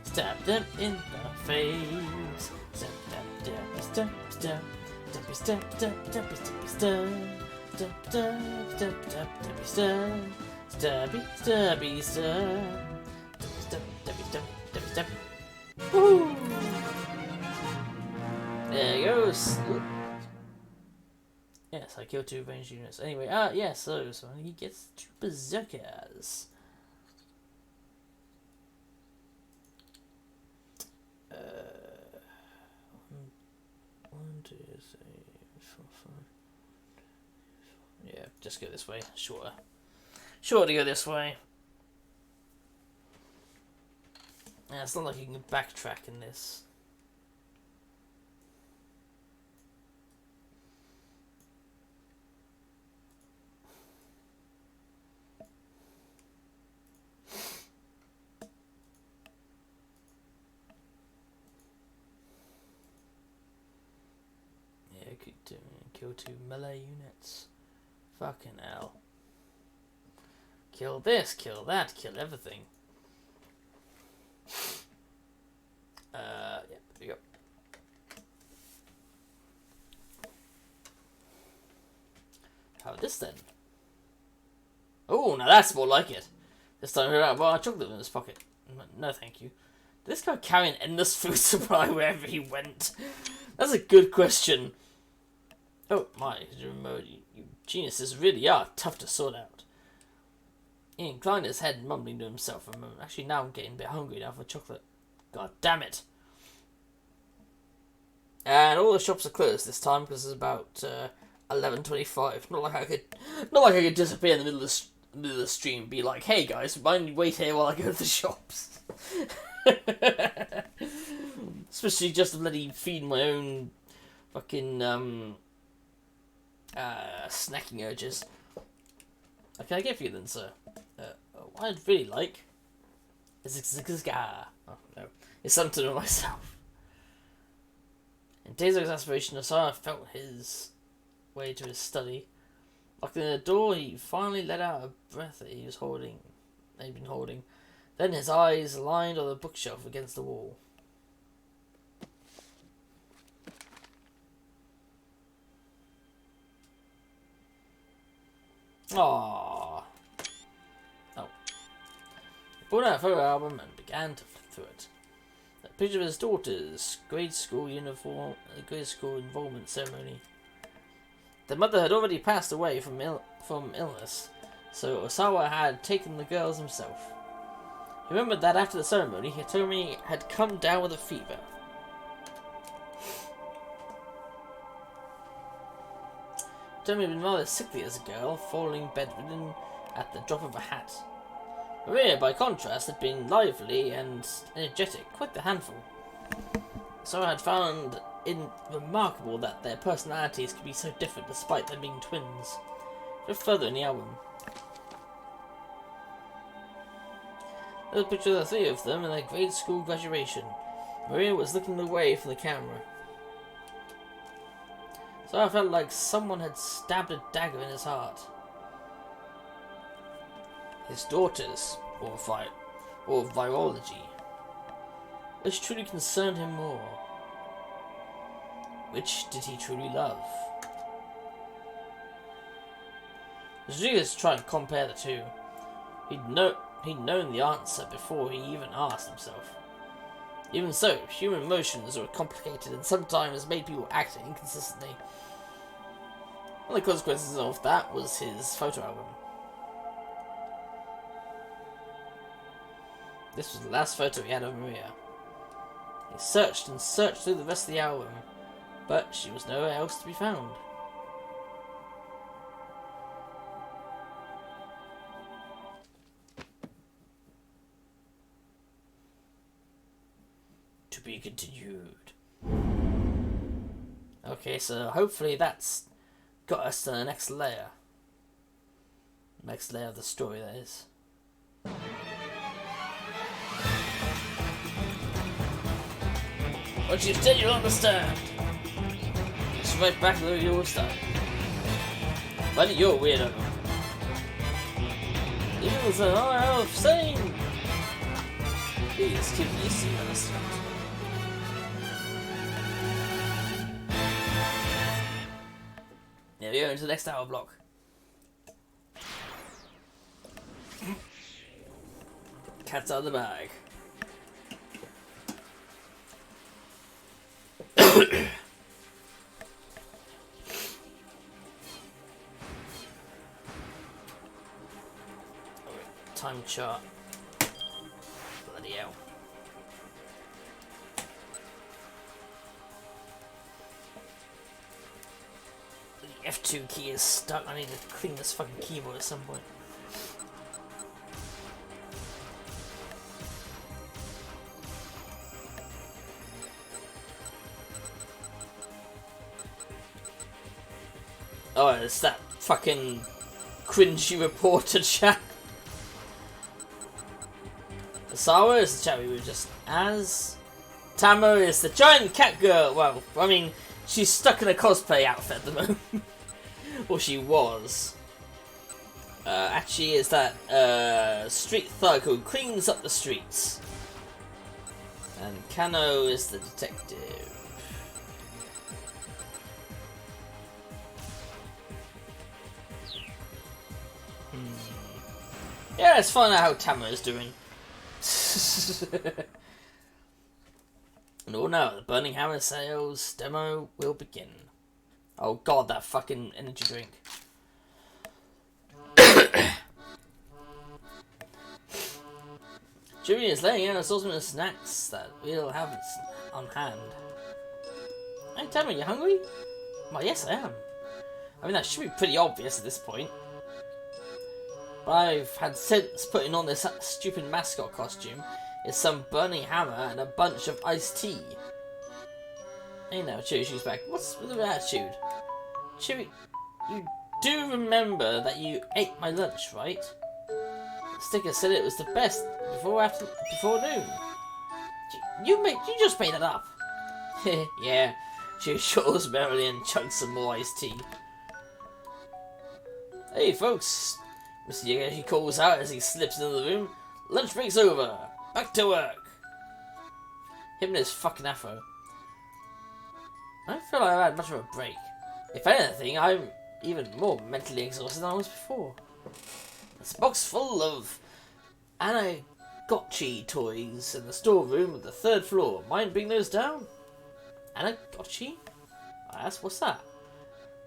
Stab them in the face. Woo! There he goes. Ooh. Yes, I killed 2 ranged units. Anyway, yeah, so he gets 2 berserkers. 1, 2, 3, 4, 5. Yeah, just go this way. Sure to go this way. Yeah, it's not like you can backtrack in this. Yeah, could kill 2 melee units. Fucking hell. Kill this, kill that, kill everything. Yeah, there we go. How about this then? Oh, now that's more like it. This time we're out of our chocolate in his pocket. No, thank you. Did this guy carry an endless food supply wherever he went? That's a good question. Oh my, you geniuses really are tough to sort out. He inclined his head, mumbling to himself for a moment. Actually, now I'm getting a bit hungry now for chocolate. God damn it. And all the shops are closed this time because it's about 11:25. Not like I could disappear in the middle of the stream and be like, "Hey guys, wait here while I go to the shops." Especially just to bloody feed my own fucking snacking urges. What can I get for you then, sir? What I'd really like is oh no, it's something to myself. In days of exasperation, Osara felt his way to his study. Locking the door, he finally let out a breath that he'd been holding. Then his eyes aligned on the bookshelf against the wall. Aww. Oh. He pulled out a photo album and began to flip through it. A picture of his daughter's grade school involvement ceremony. The mother had already passed away from illness, so Osawa had taken the girls himself. He remembered that after the ceremony, Hitomi had come down with a fever. Hitomi had been rather sickly as a girl, falling bedridden at the drop of a hat. Maria, by contrast, had been lively and energetic, quite the handful. So I had found it remarkable that their personalities could be so different despite them being twins. Look further in the album. There's a picture of the 3 of them in their grade school graduation. Maria was looking away from the camera. So I felt like someone had stabbed a dagger in his heart. His daughters, or virology. Which truly concerned him more? Which did he truly love? It was eager to try and compare the two. He'd known the answer before he even asked himself. Even so, human emotions are complicated and sometimes made people act inconsistently. One of the consequences of that was his photo album. This was the last photo he had of Maria. He searched and searched through the rest of the album, but she was nowhere else to be found. To be continued. Okay, so hopefully that's got us to the next layer. Next layer of the story, that is. Once you've said, you'll understand. It's right back where you all started. Buddy, you're a weirdo. Eels are out of sane. Please keep easy on the street. There we go, into the next hour block. Cat's out of the bag. Time chart. Bloody hell. The F2 key is stuck. I need to clean this fucking keyboard at some point. Oh, it's that fucking cringy reporter chat. Asawa is the chat we were just as. Tamo is the giant cat girl. Well, I mean, she's stuck in a cosplay outfit at the moment. Or she was. Actually, is that street thug who cleans up the streets. And Kano is the detective. Yeah, let's find out how Tamo is doing. And oh no, the Burning Hammer sales demo will begin. Oh god, that fucking energy drink. Jimmy is laying out an assortment of snacks that we'll have on hand. Hey Tamo, you hungry? Well, yes I am. I mean, that should be pretty obvious at this point. But I've had since putting on this stupid mascot costume is some burning hammer and a bunch of iced tea. Hey now, Chewy's back. What's with the attitude? Chewy, you do remember that you ate my lunch, right? The sticker said it was the best before noon. You just made it up. Yeah, Chewy shores merrily and chugs some more iced tea. Hey folks, Mr. Yager calls out as he slips into the room. Lunch break's over. Back to work. Him and his fucking afro. I don't feel like I've had much of a break. If anything, I'm even more mentally exhausted than I was before. This box full of Anagotchi toys in the storeroom of the 3rd floor. Mind bringing those down? Anagotchi? I asked, what's that?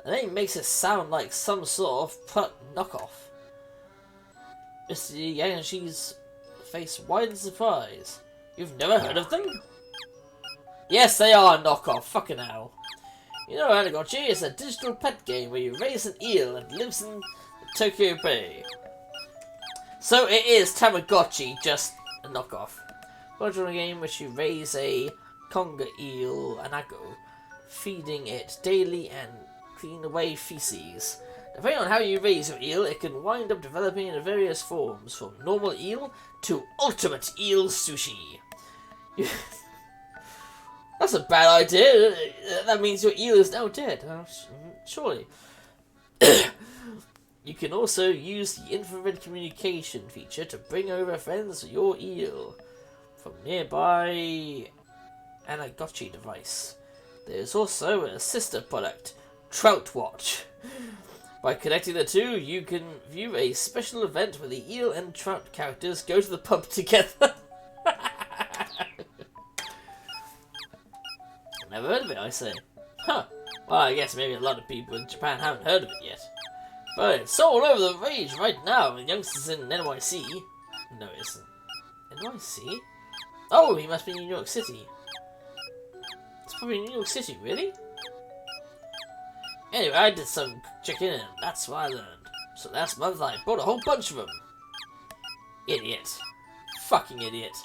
The name makes it sound like some sort of put knockoff. Mr. Yagashi's face wide in surprise. You've never heard of them? Yes, they are a knockoff. Fucking hell. You know, Anagotchi is a digital pet game where you raise an eel that lives in Tokyo Bay. So it is Tamagotchi, just a knockoff. Larger game which you raise a conga eel, Anago, feeding it daily and clean away feces. Depending on how you raise your eel, it can wind up developing into various forms, from normal eel to ultimate eel sushi. That's a bad idea. That means your eel is now dead. Surely. You can also use the infrared communication feature to bring over friends to your eel from nearby Anagotchi device. There's also a sister product, Trout Watch. By connecting the two, you can view a special event where the eel and trout characters go to the pub together. Never heard of it, I say. Huh. Well, I guess maybe a lot of people in Japan haven't heard of it yet. But it's all over the rage right now with youngsters in NYC. No, it isn't. NYC? Oh, he must be in New York City. It's probably New York City, really? Anyway, I did some checking and that's what I learned. So last month I bought a whole bunch of them. Idiot. Fucking idiot.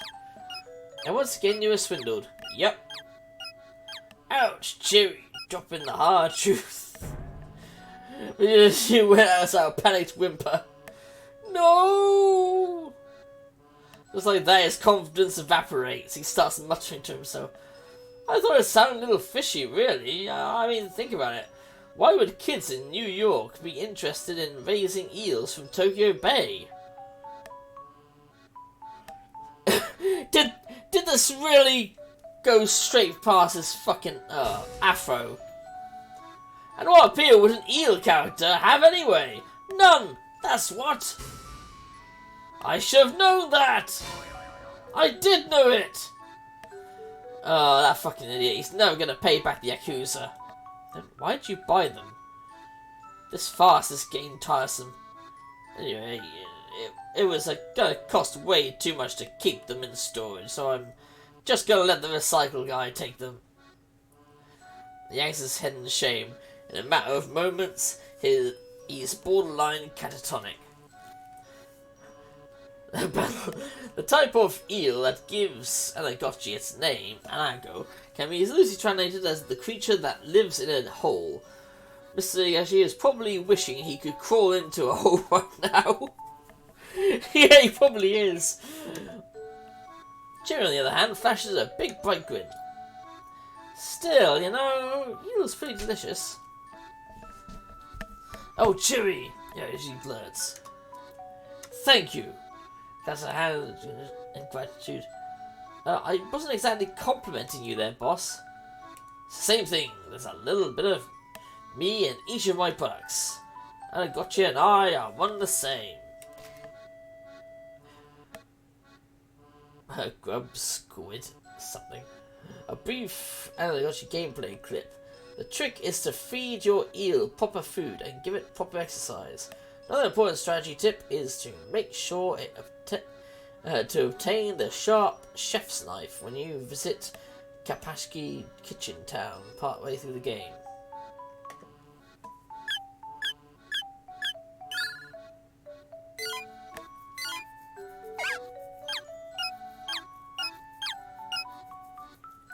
And once again you were swindled. Yep. Ouch, Jerry. Dropping the hard truth. You went out a panicked whimper. No! Just like that, his confidence evaporates. He starts muttering to himself. I thought it sounded a little fishy, really. I mean, think about it. Why would kids in New York be interested in raising eels from Tokyo Bay? Did this really go straight past his fucking afro? And what appeal would an eel character have anyway? None! That's what! I should have known that! I did know it! Oh, that fucking idiot. He's never gonna pay back the Yakuza. Then why'd you buy them? This farce is getting tiresome. Anyway, it was gonna cost way too much to keep them in storage, so I'm just gonna let the recycle guy take them. He yanks his head in shame. In a matter of moments, he's borderline catatonic. The type of eel that gives Anagotchi its name, Anago, can be loosely translated as the creature that lives in a hole. Mr. Yashi is probably wishing he could crawl into a hole right now. Yeah, he probably is. Jerry, on the other hand, flashes a big bright grin. Still, you know, eel's pretty delicious. Oh, Chewy! Yeah, she blurts. Thank you. That's a hand in gratitude. I wasn't exactly complimenting you there, boss. Same thing. There's a little bit of me in each of my products. Anagotchi and I are one and the same. Grub squid something. A brief Anagotchi gameplay clip. The trick is to feed your eel proper food and give it proper exercise. Another important strategy tip is to make sure to obtain the sharp chef's knife when you visit Kapashki Kitchen Town partway through the game.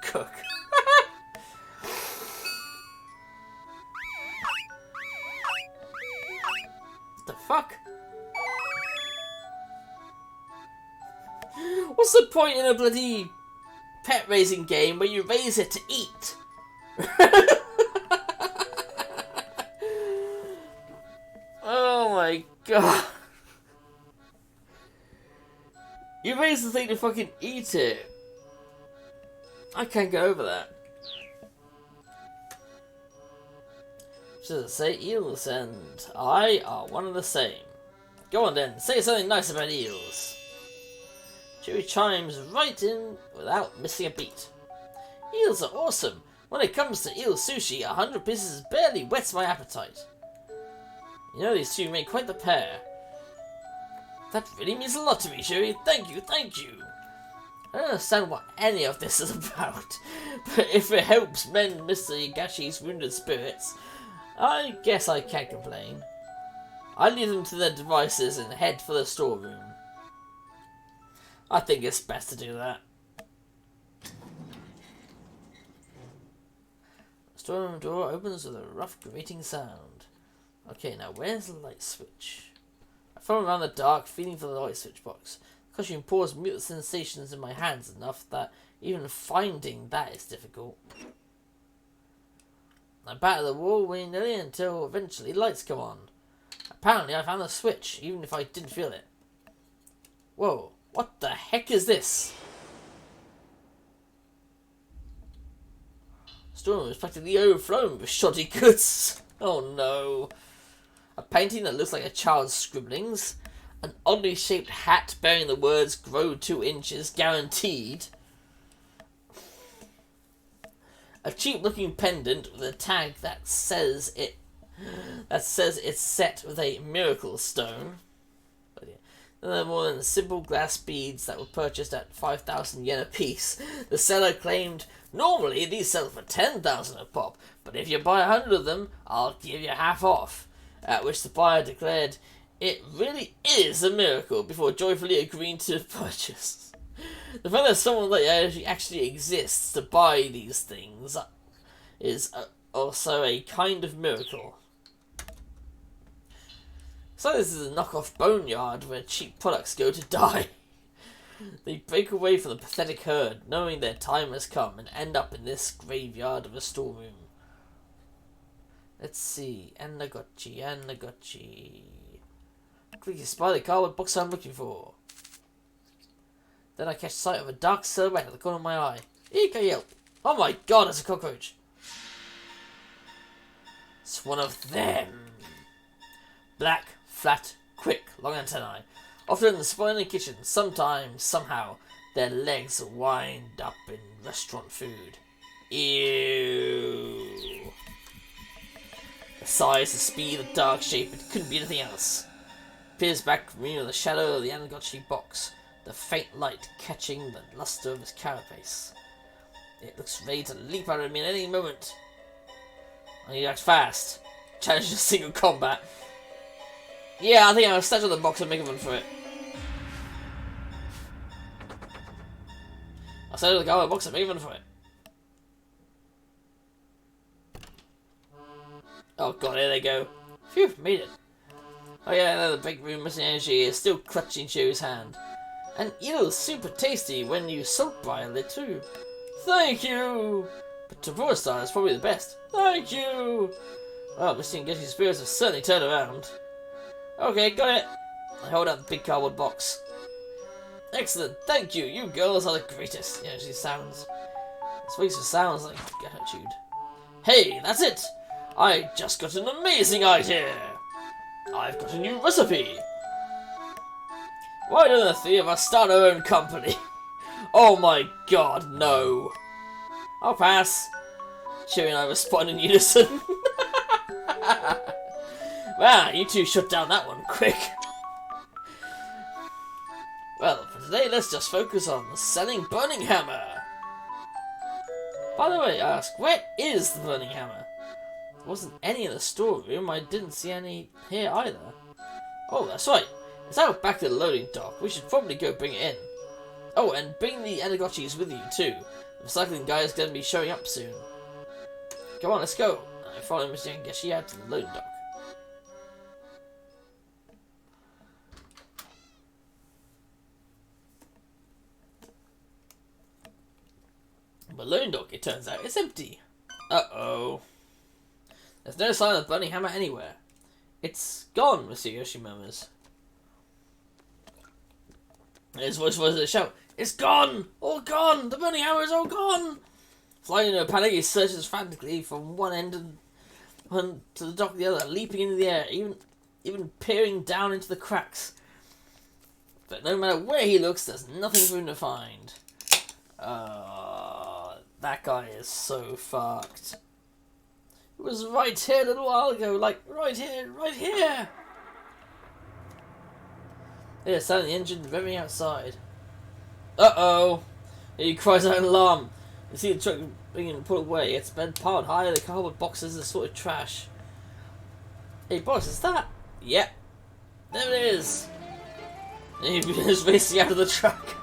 Cook. The fuck? What's the point in a bloody pet raising game where you raise it to eat? Oh my god. You raise the thing to fucking eat it. I can't get over that. Should I say eels and I are one and the same? Go on then, say something nice about eels. Chewie chimes right in without missing a beat. Eels are awesome. When it comes to eel sushi, 100 pieces barely whets my appetite. You know, these two make quite the pair. That really means a lot to me, Chewie. Thank you, thank you. I don't understand what any of this is about, but if it helps mend Mr. Higashi's wounded spirits, I guess I can't complain. I leave them to their devices and head for the storeroom. I think it's best to do that. The storeroom door opens with a rough grating sound. Okay, now where's the light switch? I follow around the dark, feeling for the light switch box. The costume pours mute sensations in my hands enough that even finding that is difficult. I batter the wall willy-nilly until eventually lights come on. Apparently I found the switch, even if I didn't feel it. Whoa, what the heck is this? The storeroom is practically overflowing with shoddy goods. Oh no. A painting that looks like a child's scribblings. An oddly shaped hat bearing the words "Grow 2 inches, guaranteed." A cheap-looking pendant with a tag that says it's set with a miracle stone. But yeah. They're more than simple glass beads that were purchased at 5,000 yen a piece. The seller claimed, normally these sell for 10,000 a pop, but if you buy 100 of them, I'll give you half off. At which the buyer declared, it really is a miracle, before joyfully agreeing to purchase. The fact that someone like actually exists to buy these things is also a kind of miracle. So this is a knockoff boneyard where cheap products go to die. They break away from the pathetic herd, knowing their time has come, and end up in this graveyard of a storeroom. Let's see. Anagotchi. Quickly spy the cardboard box I'm looking for. Then I catch sight of a dark silhouette at the corner of my eye. Eek, I yelp. Oh my god, it's a cockroach. It's one of them. Black, flat, quick, long antennae. Often in the spoiling kitchen, sometimes, somehow, their legs wind up in restaurant food. Ew. The size, the speed, the dark shape, it couldn't be anything else. Peers back from me with the shadow of the Anagotchi box, the faint light catching the luster of his carapace. It looks ready to leap out at me at any moment. I need to act fast. Challenge to single combat. Yeah, I think I'll stand on the box and make a run for it. I'll stand on the cardboard box and make a run for it. Oh god, here they go. Phew, made it. Oh yeah, the big room missing energy is still clutching Chio's hand. And ew, super tasty when you salt boil it too. Thank you! But Tempura style is probably the best. Thank you! Well, Mr. Getty's spirits have certainly turned around. Okay, got it. I hold out the big cardboard box. Excellent, thank you. You girls are the greatest. Yeah, she sounds. This week's sounds like gratitude. Hey, that's it! I just got an amazing idea! I've got a new recipe! Why don't the three of us start our own company? Oh my god, no. I'll pass. Chewie and I respond in unison. Wow, you two shut down that one quick. Well, for today, let's just focus on selling Burning Hammer. By the way, I ask, where is the Burning Hammer? There wasn't any in the storeroom. I didn't see any here either. Oh, that's right. It's out back at the loading dock. We should probably go bring it in. Oh, and bring the Anagotchis with you too. The recycling guy is going to be showing up soon. Come on, let's go. I follow Mr. Angeshi out to the loading dock. The loading dock, it turns out, is empty. Uh-oh. There's no sign of the Burning Hammer anywhere. It's gone, Mr. Yoshi murmurs. His voice was a shout. It's gone! All gone! The Burning Hammer is all gone! Flying in a panic, he searches frantically from one end to the dock to the other, leaping into the air, even peering down into the cracks. But no matter where he looks, there's nothing for him to find. That guy is so fucked. It was right here a little while ago, like right here, right here! There's sound of the engine revving outside. Uh-oh! He cries out in alarm. You see the truck being pulled away. It's been piled high, the cardboard boxes and sort of trash. Hey boss, is that? Yep. There it is! And he begins racing out of the truck.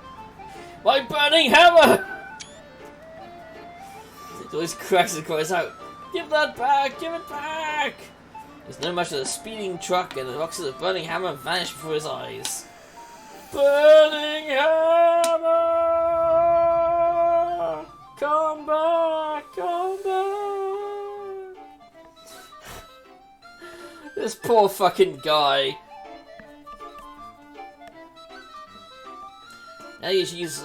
My burning hammer! He always cracks and cries out, give that back! Give it back! There's no match of the speeding truck, and the boxes of burning hammer vanish before his eyes. Burning hammer! Come back! Come back! This poor fucking guy. Now you use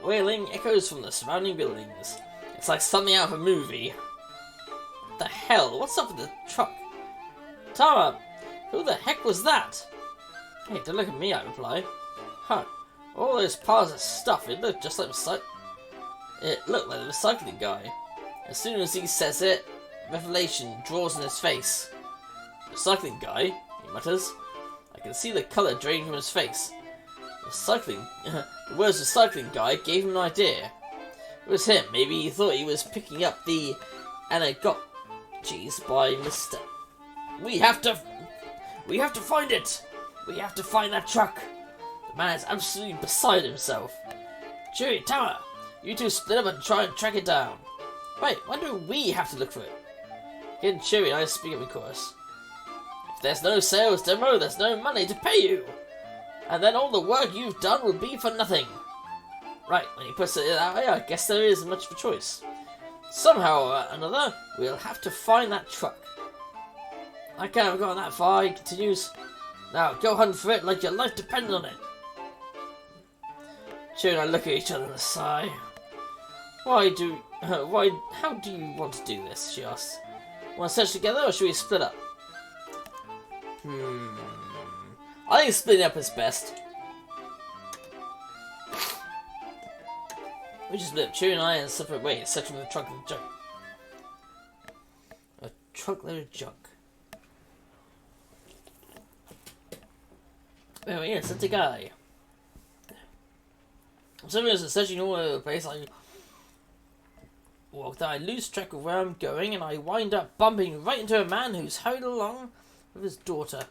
wailing echoes from the surrounding buildings. It's like something out of a movie. What the hell? What's up with the truck? Tara, who the heck was that? Hey, don't look at me, I reply. Huh. All those piles of stuff, it looked just like It looked like the recycling guy. As soon as he says it, revelation draws on his face. "Recycling guy," he mutters. I can see the colour draining from his face. The words "recycling guy" gave him an idea. It was him. Maybe he thought he was picking up the anagotchis by mistake. We have to find it! We have to find that truck! The man is absolutely beside himself. "Chewie, Tower, you two split up and try and track it down." "Wait, why do we have to look for it?" Again, Chewie and I speak up in chorus. "If there's no sales demo, there's no money to pay you. And then all the work you've done will be for nothing." Right, when he puts it that way, I guess there isn't much of a choice. Somehow or another, we'll have to find that truck. "I can't have gone that far," he continues. "Now, go hunt for it like your life depended on it." Chewie and I look at each other and sigh. How do you want to do this?" she asks. "Want to search together or should we split up?" I think splitting up is best. We just split up, Chewie and I, in separate ways, searching for the truckload of junk. A truckload of junk. Oh yes, that's a guy. Some of us searching all over the place. I lose track of where I'm going, and I wind up bumping right into a man who's hurrying along with his daughter.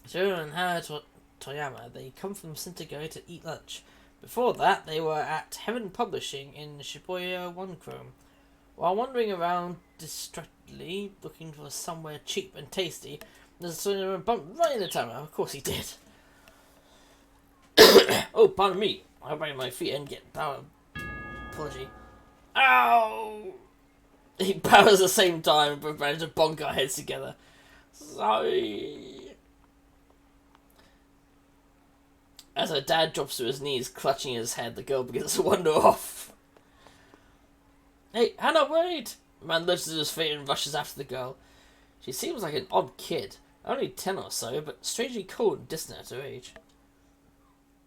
Shiro and Toyama, they come from Shinjuku to eat lunch. Before that, they were at Heaven Publishing in Shibuya Chrome. While wandering around distractedly, looking for somewhere cheap and tasty, there's a bump right in the tower. Of course he did. "Oh, pardon me. I bang my feet and get power. Apology." "Ow!" He powers at the same time and both manage to bonk our heads together. "Sorry." As her dad drops to his knees, clutching his head, the girl begins to wander off. "Hey, Hannah, wait!" The man lifts his feet and rushes after the girl. She seems like an odd kid, only 10 or so, but strangely cold and distant at her age.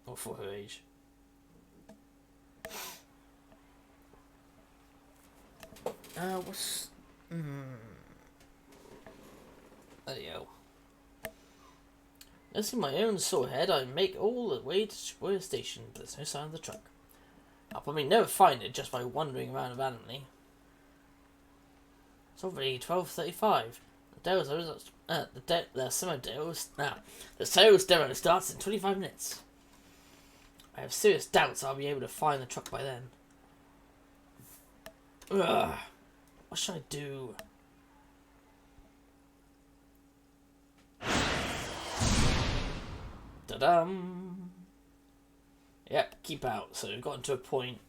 Or for her age. What's... There you go. Nursing my own sore head, I make all the way to Shibuya Station, but there's no sign of the truck. I'll probably never find it just by wandering around randomly. It's already 12:35. The sales demo starts in 25 minutes. I have serious doubts I'll be able to find the truck by then. Ugh. What should I do? Da-dum! Yep, keep out. So we've gotten to a point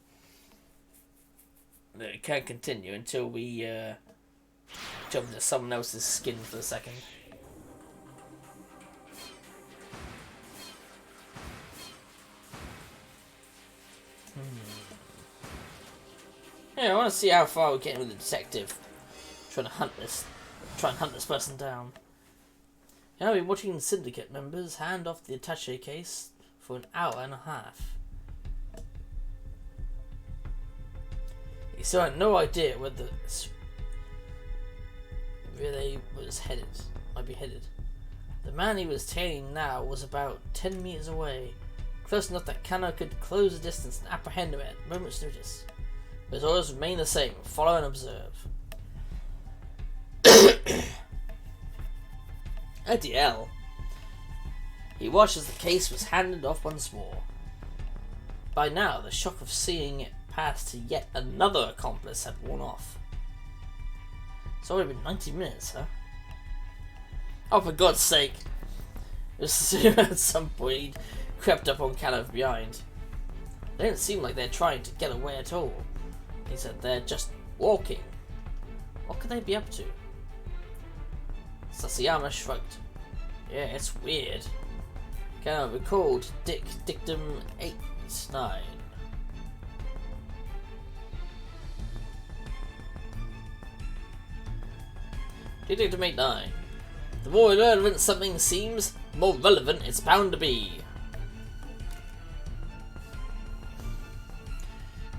that it can't continue until we jump into someone else's skin for a second. Yeah, I want to see how far we're getting with the detective. Trying to hunt this person down. You know, I've been watching syndicate members hand off the attaché case for an hour and a half. He still had no idea where they might be headed. The man he was tailing now was about 10 meters away, close enough that Kanna could close the distance and apprehend him at a moment's notice. But his orders remain the same: follow and observe. ADL. He watched as the case was handed off once more. By now, the shock of seeing it pass to yet another accomplice had worn off. It's already been 90 minutes, huh? Oh, for God's sake! At some point, he'd crept up on Kanna from behind. They didn't seem like they're trying to get away at all. He said they're just walking. What could they be up to? Sasayama shrugged. Yeah, it's weird. Kanna recalled Dictum 8-9. Dictum 8-9. The more irrelevant something seems, the more relevant it's bound to be.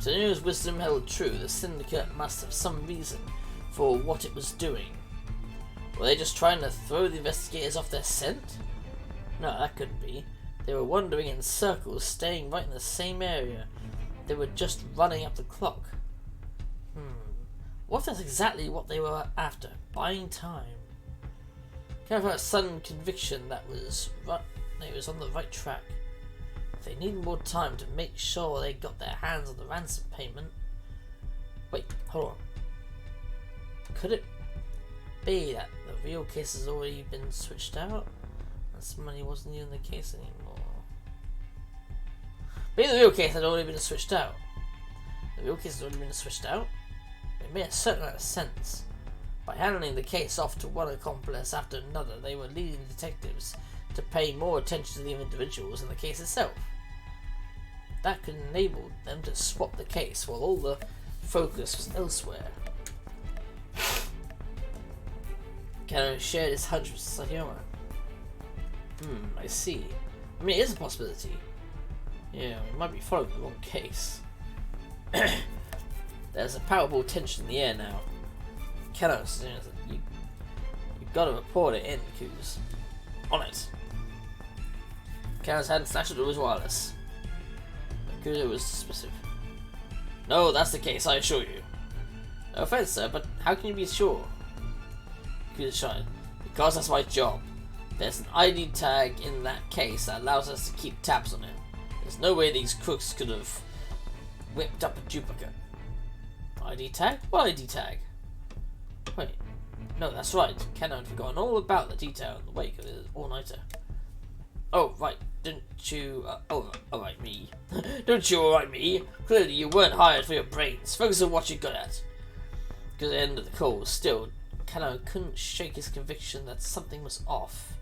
Tenuo's wisdom held true. The syndicate must have some reason for what it was doing. Were they just trying to throw the investigators off their scent? No, that couldn't be. They were wandering in circles, staying right in the same area. They were just running up the clock. What if that's exactly what they were after? Buying time. Kind of a sudden conviction that it was on the right track. They needed more time to make sure they got their hands on the ransom payment. Wait, hold on. Could it be that the real case has already been switched out? And some money wasn't in the case anymore? Maybe the real case had already been switched out. The real case has already been switched out? It made a certain amount of sense. By handing the case off to one accomplice after another, they were leading detectives to pay more attention to the individuals in the case itself. That could enable them to swap the case while all the focus was elsewhere. Kano shared his hunch with Sayoma. I see. I mean, it is a possibility. Yeah, we might be following the wrong case. There's a palpable tension in the air now. Kano, you've got to report it in, Kuz. On it. Kano's hand flashed to his wireless. But Kuzo was dismissive. No, that's the case, I assure you. No offense, sir, but how can you be sure? Kuzo shouted. Because that's my job. There's an ID tag in that case that allows us to keep tabs on it. There's no way these crooks could have whipped up a duplicate. ID tag? What ID tag? Wait, no, that's right. Kano had forgotten all about the detail in the wake of his all-nighter. Oh, right, didn't you... alright, me. Don't you alright, me? Clearly you weren't hired for your brains. Focus on what you're good at. Because at the end of the call, still, Kano couldn't shake his conviction that something was off.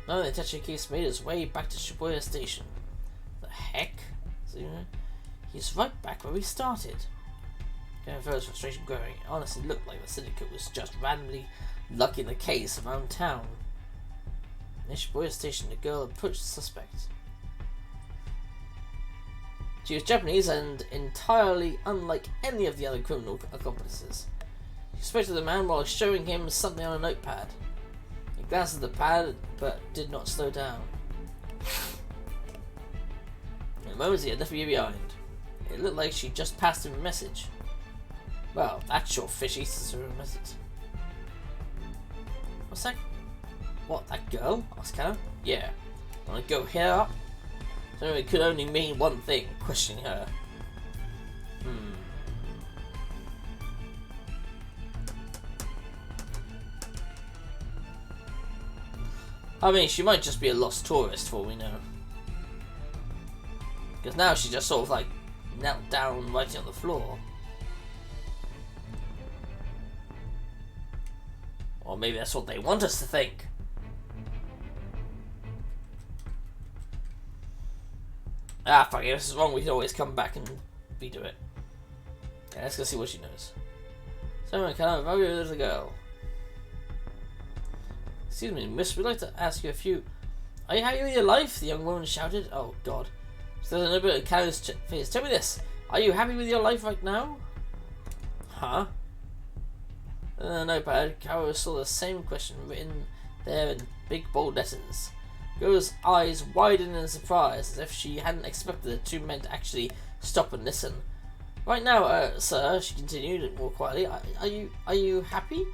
Now the detective case made his way back to Shibuya Station. The heck? He's right back where we started. Kano's frustration growing. It honestly looked like the syndicate was just randomly lucking the case around town. In Shibuya Station, the girl approached the suspect. She was Japanese and entirely unlike any of the other criminal accomplices. She spoke to the man while showing him something on a notepad. He glanced at the pad, but did not slow down. In a moment, he had nothing behind. It looked like she just passed him a message. Well, that's sure fishy, says her message. What's that? What, that girl? Asked Kano. Yeah. Wanna go hit her up? So it could only mean one thing, questioning her. I mean, she might just be a lost tourist for all we know. Because now she just sort of like knelt down writing on the floor. Or maybe that's what they want us to think. Ah, fuck it, if this is wrong, we can always come back and redo it. Okay, let's go see what she knows. So, can I have you, little girl? Excuse me, miss, we'd like to ask you a few... Are you happy with your life? The young woman shouted. Oh, God. So there's a bit of Kano's face. Tell me this. Are you happy with your life right now? Huh? Notepad. Karo saw the same question written there in big bold letters. Girl's eyes widened in surprise, as if she hadn't expected the two men to actually stop and listen. Right now, sir, she continued more quietly. Are you happy?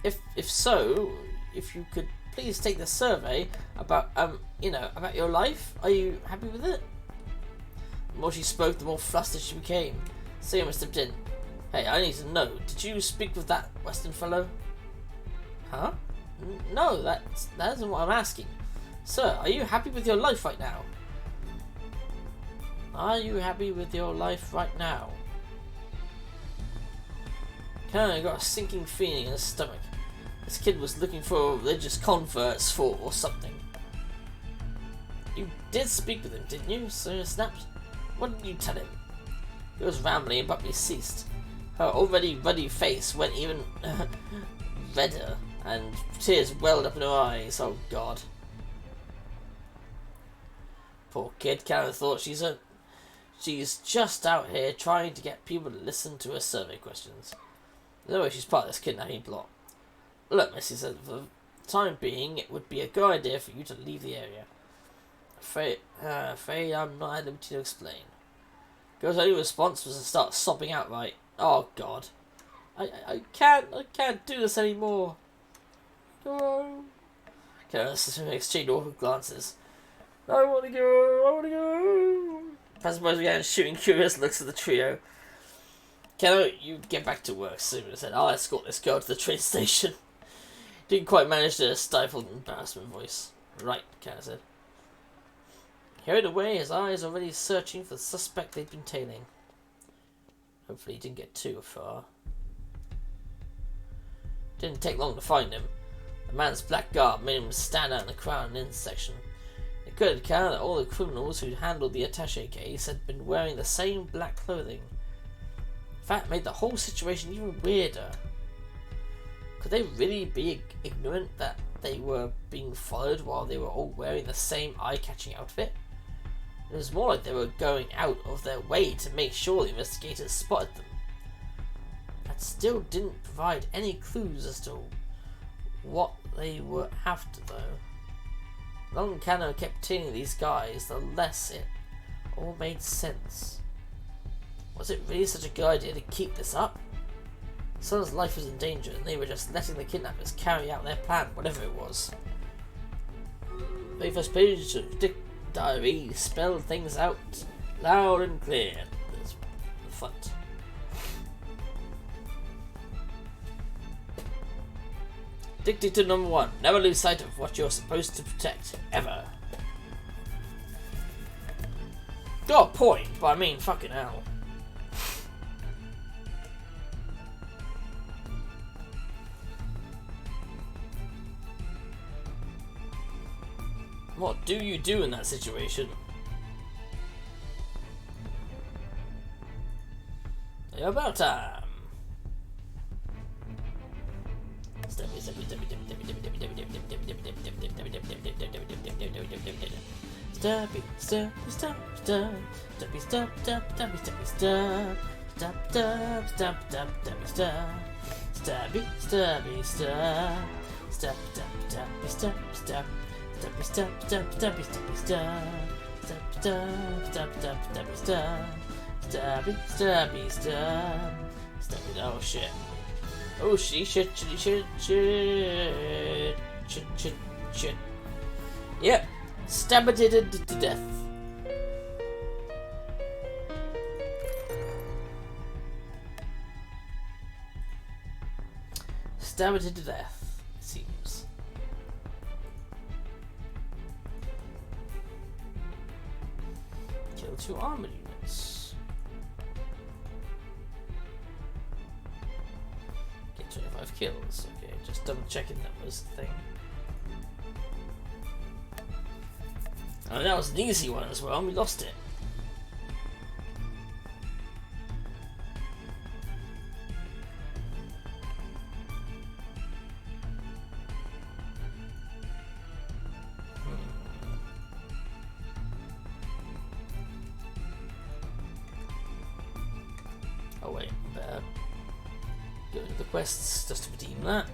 If so, if you could please take the survey about about your life. Are you happy with it? The more she spoke, the more flustered she became. Sayoma stepped in. Hey, I need to know. Did you speak with that Western fellow? Huh? No, that isn't what I'm asking. Sir, are you happy with your life right now? Are you happy with your life right now? Kano got a sinking feeling in his stomach. This kid was looking for religious converts for or something. You did speak with him, didn't you? Sayoma snapped. What did you tell him? He was rambling and abruptly ceased. Her already ruddy face went even redder, and tears welled up in her eyes. Oh, God. Poor kid, Karen thought she's just out here trying to get people to listen to her survey questions. No way she's part of this kidnapping plot. Look, Missy said, for the time being, it would be a good idea for you to leave the area. Afraid I'm not at liberty to explain. Girl's only response was to start sobbing outright. Oh God, I can't do this anymore. No. Karen exchanged awkward glances. I want to go. Passengers began shooting curious looks at the trio. Kenno, you get back to work soon, I said. I'll escort this girl to the train station. Didn't quite manage to stifle an embarrassment voice. Right, Kenno said. He hurried away, his eyes already searching for the suspect they'd been tailing. Hopefully he didn't get too far. Didn't take long to find him. The man's black garb made him stand out in the crowd in the intersection. It occurred to Kenno that all the criminals who'd handled the attaché case had been wearing the same black clothing. In fact, it made the whole situation even weirder. Could they really be ignorant that they were being followed while they were all wearing the same eye-catching outfit? It was more like they were going out of their way to make sure the investigators spotted them. That still didn't provide any clues as to what they were after, though. The longer Kenno kept tailing these guys, the less it all made sense. Was it really such a good idea to keep this up? Someone's life was in danger and they were just letting the kidnappers carry out their plan, whatever it was. The very first page of Dick Diary spelled things out loud and clear. There's the front. Dictator number 1. Never lose sight of what you're supposed to protect. Ever. Got a point, but I mean, fucking hell. What do you do in that situation? About time. Oh shit. Oh shit. Yep. Stabbited to death. Stabbited to death, it seems. Kill 2 armored units. Get 25 kills. Okay, just double checking that was the thing. Oh, that was an easy one as well, and we lost it. Oh wait, better go to the quests just to redeem that.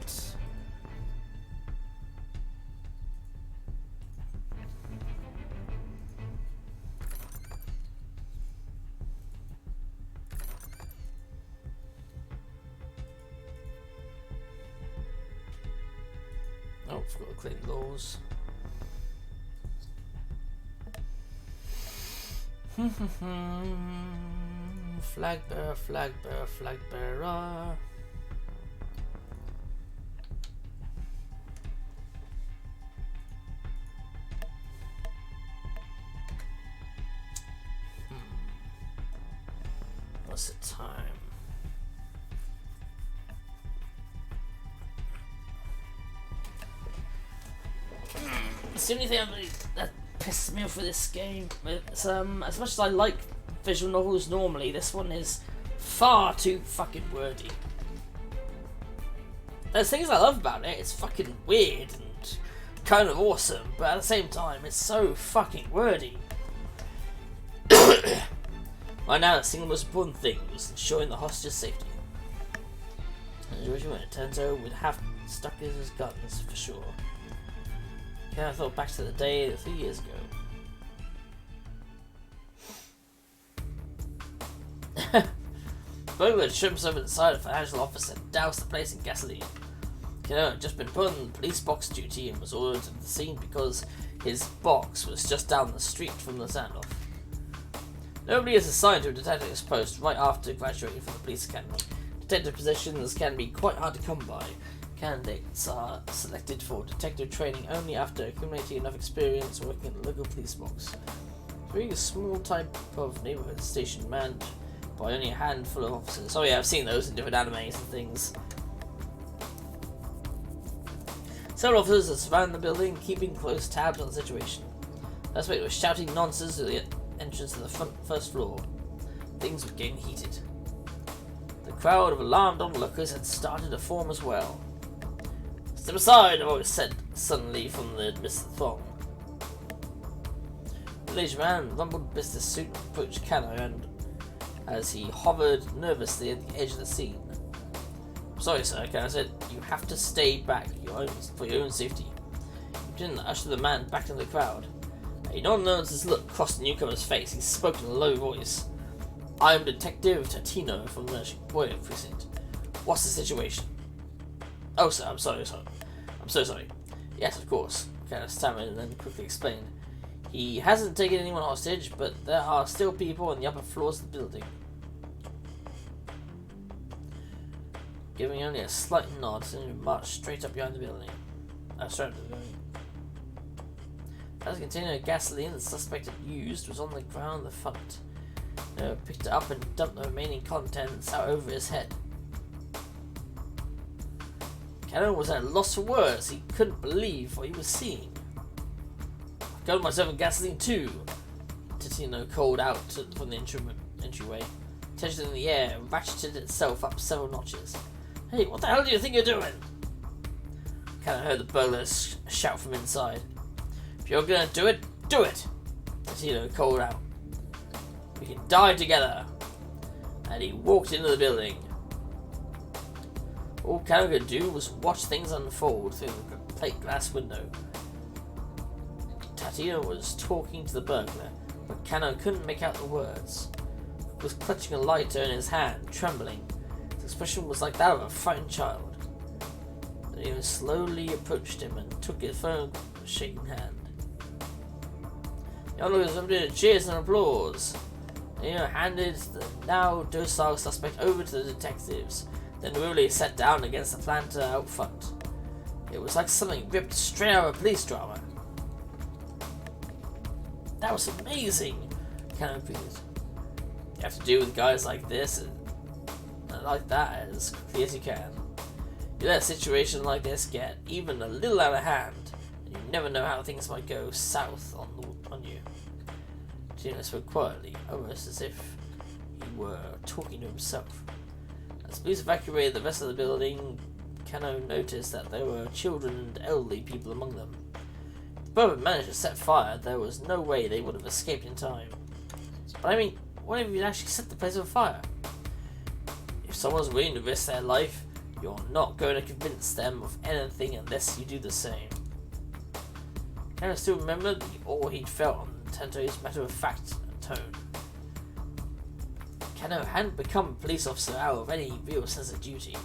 Oh, forgot to clean those. Flag bearer, flag bearer, flag bearer. What's the time? It's the only thing that pisses me off with this game. It's, as much as I like visual novels normally, this one is far too fucking wordy. There's things I love about it. It's fucking weird and kind of awesome, but at the same time, it's so fucking wordy. Right now, the single most important thing was ensuring the hostage's safety. And when it turns out we'd have stuck in his guns for sure. I thought back to the day 3 years ago. Burglar had shrimps over inside a financial office and doused the place in gasoline. Kano had just been put on police box duty and was ordered to the scene because his box was just down the street from the standoff. Nobody is assigned to a detective's post right after graduating from the police academy. Detective positions can be quite hard to come by. Candidates are selected for detective training only after accumulating enough experience working in the local police box. Being a small type of neighborhood station manned by only a handful of officers. Oh yeah, I've seen those in different animes and things. Several officers are surrounding the building, keeping close tabs on the situation. The suspect was shouting nonsense at the entrance to the first floor. Things were getting heated. The crowd of alarmed onlookers had started to form as well. "Step aside," a voice said suddenly from the midst of the throng. The middle-aged man, rumpled business suit, approached Kano and as he hovered nervously at the edge of the scene. "Sorry, sir," Kano said. "You have to stay back for your own safety." He didn't usher the man back into the crowd. A non-noticed look crossed the newcomer's face. He spoke in a low voice. "I am Detective Tatino from the Shibuya precinct. What's the situation?" "Oh, sir, I'm so sorry." "Yes, of course," Kano stammered and then quickly explained. "He hasn't taken anyone hostage, but there are still people on the upper floors of the building." Giving only a slight nod, and marched straight up behind the building. Straight up to the building. As a container of gasoline the suspect had used was on the ground in the front. Picked it up and dumped the remaining contents out over his head. Kano was at a loss for words. He couldn't believe what he was seeing. "I got myself a gasoline too," Tatino called out from the entryway. Tension in the air ratcheted itself up several notches. "Hey, what the hell do you think you're doing?" Kano heard the burglar shout from inside. "If you're gonna do it, do it!" Tatino called out. "We can die together." And he walked into the building. All Kano could do was watch things unfold through the plate glass window. Tatino was talking to the burglar, but Kano couldn't make out the words. He was clutching a lighter in his hand, trembling. His expression was like that of a frightened child. Then he slowly approached him and took his firm, shaking hand. The onlookers erupted cheers and applause. Handed the now docile suspect over to the detectives, then really sat down against the planter out front. It was like something ripped straight out of a police drama. "That was amazing," Kano breathed. "You have to deal with guys like this and like that as quickly as you can. You let a situation like this get even a little out of hand, and you never know how things might go south on you." Tino spoke quietly, almost as if he were talking to himself. As police evacuated the rest of the building, Kano noticed that there were children and elderly people among them. If the burglar managed to set fire, there was no way they would have escaped in time. But I mean, what if you actually set the place on fire? If someone's willing to risk their life, you're not going to convince them of anything unless you do the same. Kano still remembered all he'd felt on Tanto's matter-of-fact tone. Kano hadn't become a police officer out of any real sense of duty.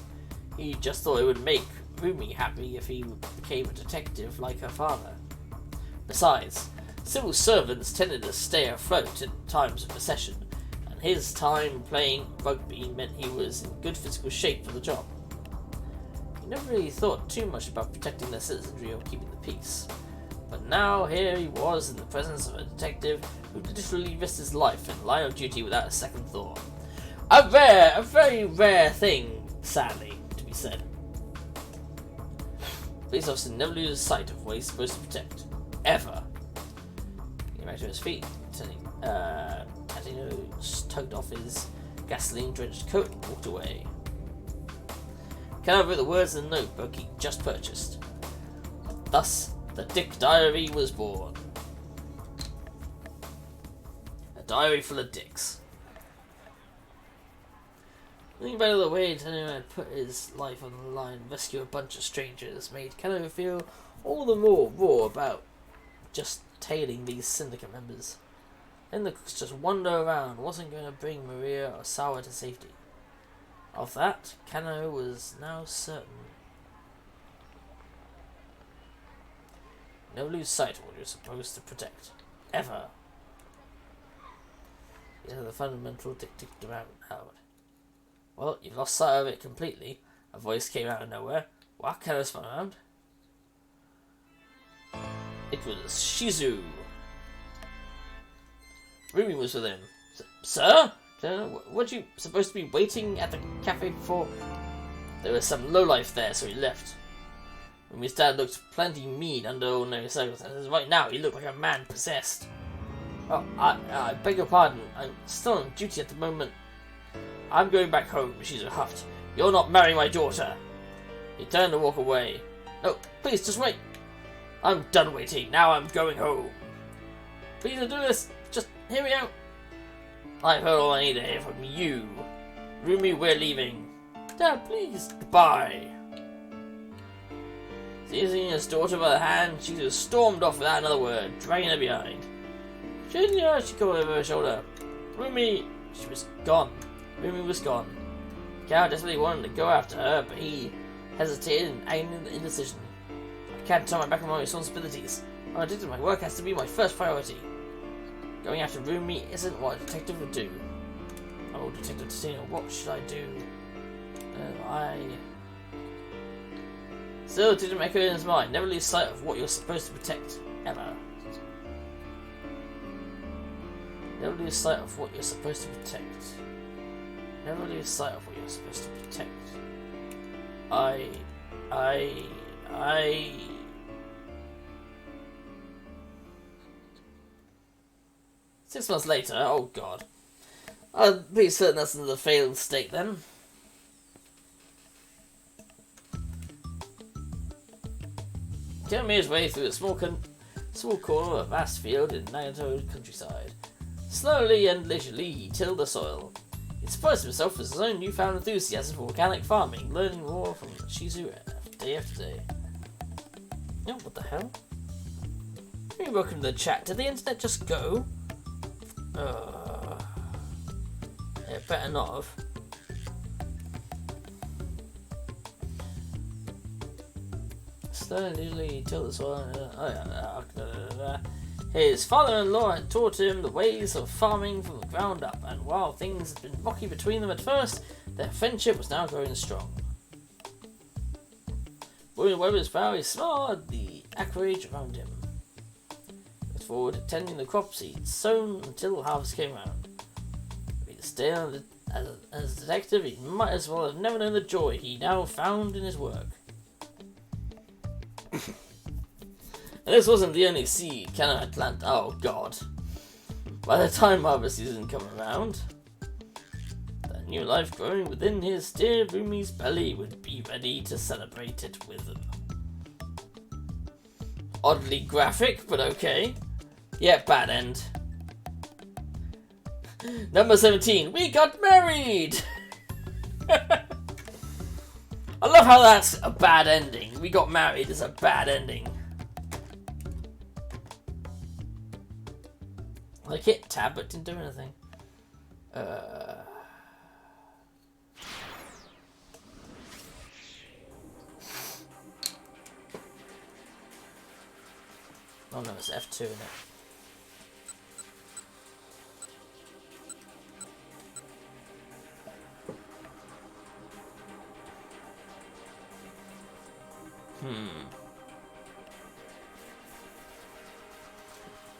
He just thought it would make Rumi happy if he became a detective like her father. Besides, civil servants tended to stay afloat in times of recession, and his time playing rugby meant he was in good physical shape for the job. He never really thought too much about protecting the citizenry or keeping the peace. But now here he was in the presence of a detective who literally risked his life in line of duty without a second thought. A very rare thing, sadly, to be said. The police officer never loses sight of what he's supposed to protect. Ever. He came back to his feet. Tatino tugged off his gasoline-drenched coat and walked away. Kano wrote the words in the notebook he just purchased. Thus, the Dick Diary was born. diary full of dicks. Thinking about the way Tenno had put his life on the line and rescue a bunch of strangers made Tenno feel all the more raw about just tailing these syndicate members. Then the cooks just wander around, wasn't going to bring Maria or Sawa to safety. Of that, Tenno was now certain. Never lose sight of what you're supposed to protect. Ever. These are the fundamental dictated out loud. Well, you've lost sight of it completely. A voice came out of nowhere. What kind of spun around? It was Shizu. Rumi was with him. Sir? Weren't you supposed to be waiting at the cafe before? There was some lowlife there, so he left. Rumi's dad looked plenty mean under ordinary circumstances. Right now, he looked like a man possessed. Oh, I beg your pardon. I'm still on duty at the moment. I'm going back home, Shizu huffed. You're not marrying my daughter. He turned to walk away. No, please, just wait. I'm done waiting. Now I'm going home. Please don't do this. Just hear me out. I've heard all I need to hear from you. Rumi, we're leaving. Dad, please. Goodbye. Seizing his daughter by the hand, Shizu stormed off without another word, dragging her behind. Junior, she called over her shoulder. Rumi, she was gone. Rumi was gone. Cal desperately wanted to go after her, but he hesitated and acted in indecision. I can't turn my back on my responsibilities. I'm addicted. My work has to be my first priority. Going after Rumi isn't what a detective would do. Oh, Detective Tatino, what should I do? Still, it didn't make it in his mind. Never lose sight of what you're supposed to protect. Ever. Never lose sight of what you're supposed to protect. Never lose sight of what you're supposed to protect. 6 months later, oh god. I'm pretty certain that's in the failed state then. He made his way through a small corner of a vast field in Nagato countryside. Slowly and leisurely he tilled the soil. He surprised himself with his own newfound enthusiasm for organic farming, learning more from Shizu day after day. Oh, what the hell? Hey, welcome to the chat. Did the internet just go? It better not have. Slowly till the soil. His father-in-law had taught him the ways of farming from the ground up, and while things had been rocky between them at first, their friendship was now growing strong. William Weber's vow, he smiled the acreage around him. He looked forward to tending the crops he'd sown until harvest came round. If he'd stayed on as a detective, he might as well have never known the joy he now found in his work. And this wasn't the only seed Kenna had planted. Oh god. By the time harvest season came around, the new life growing within his dear Rumi's belly would be ready to celebrate it with him. Oddly graphic, but okay. Yeah, bad end. Number 17, we got married! I love how that's a bad ending. We got married is a bad ending. I hit tab but didn't do anything. Oh no, it's F2 in it.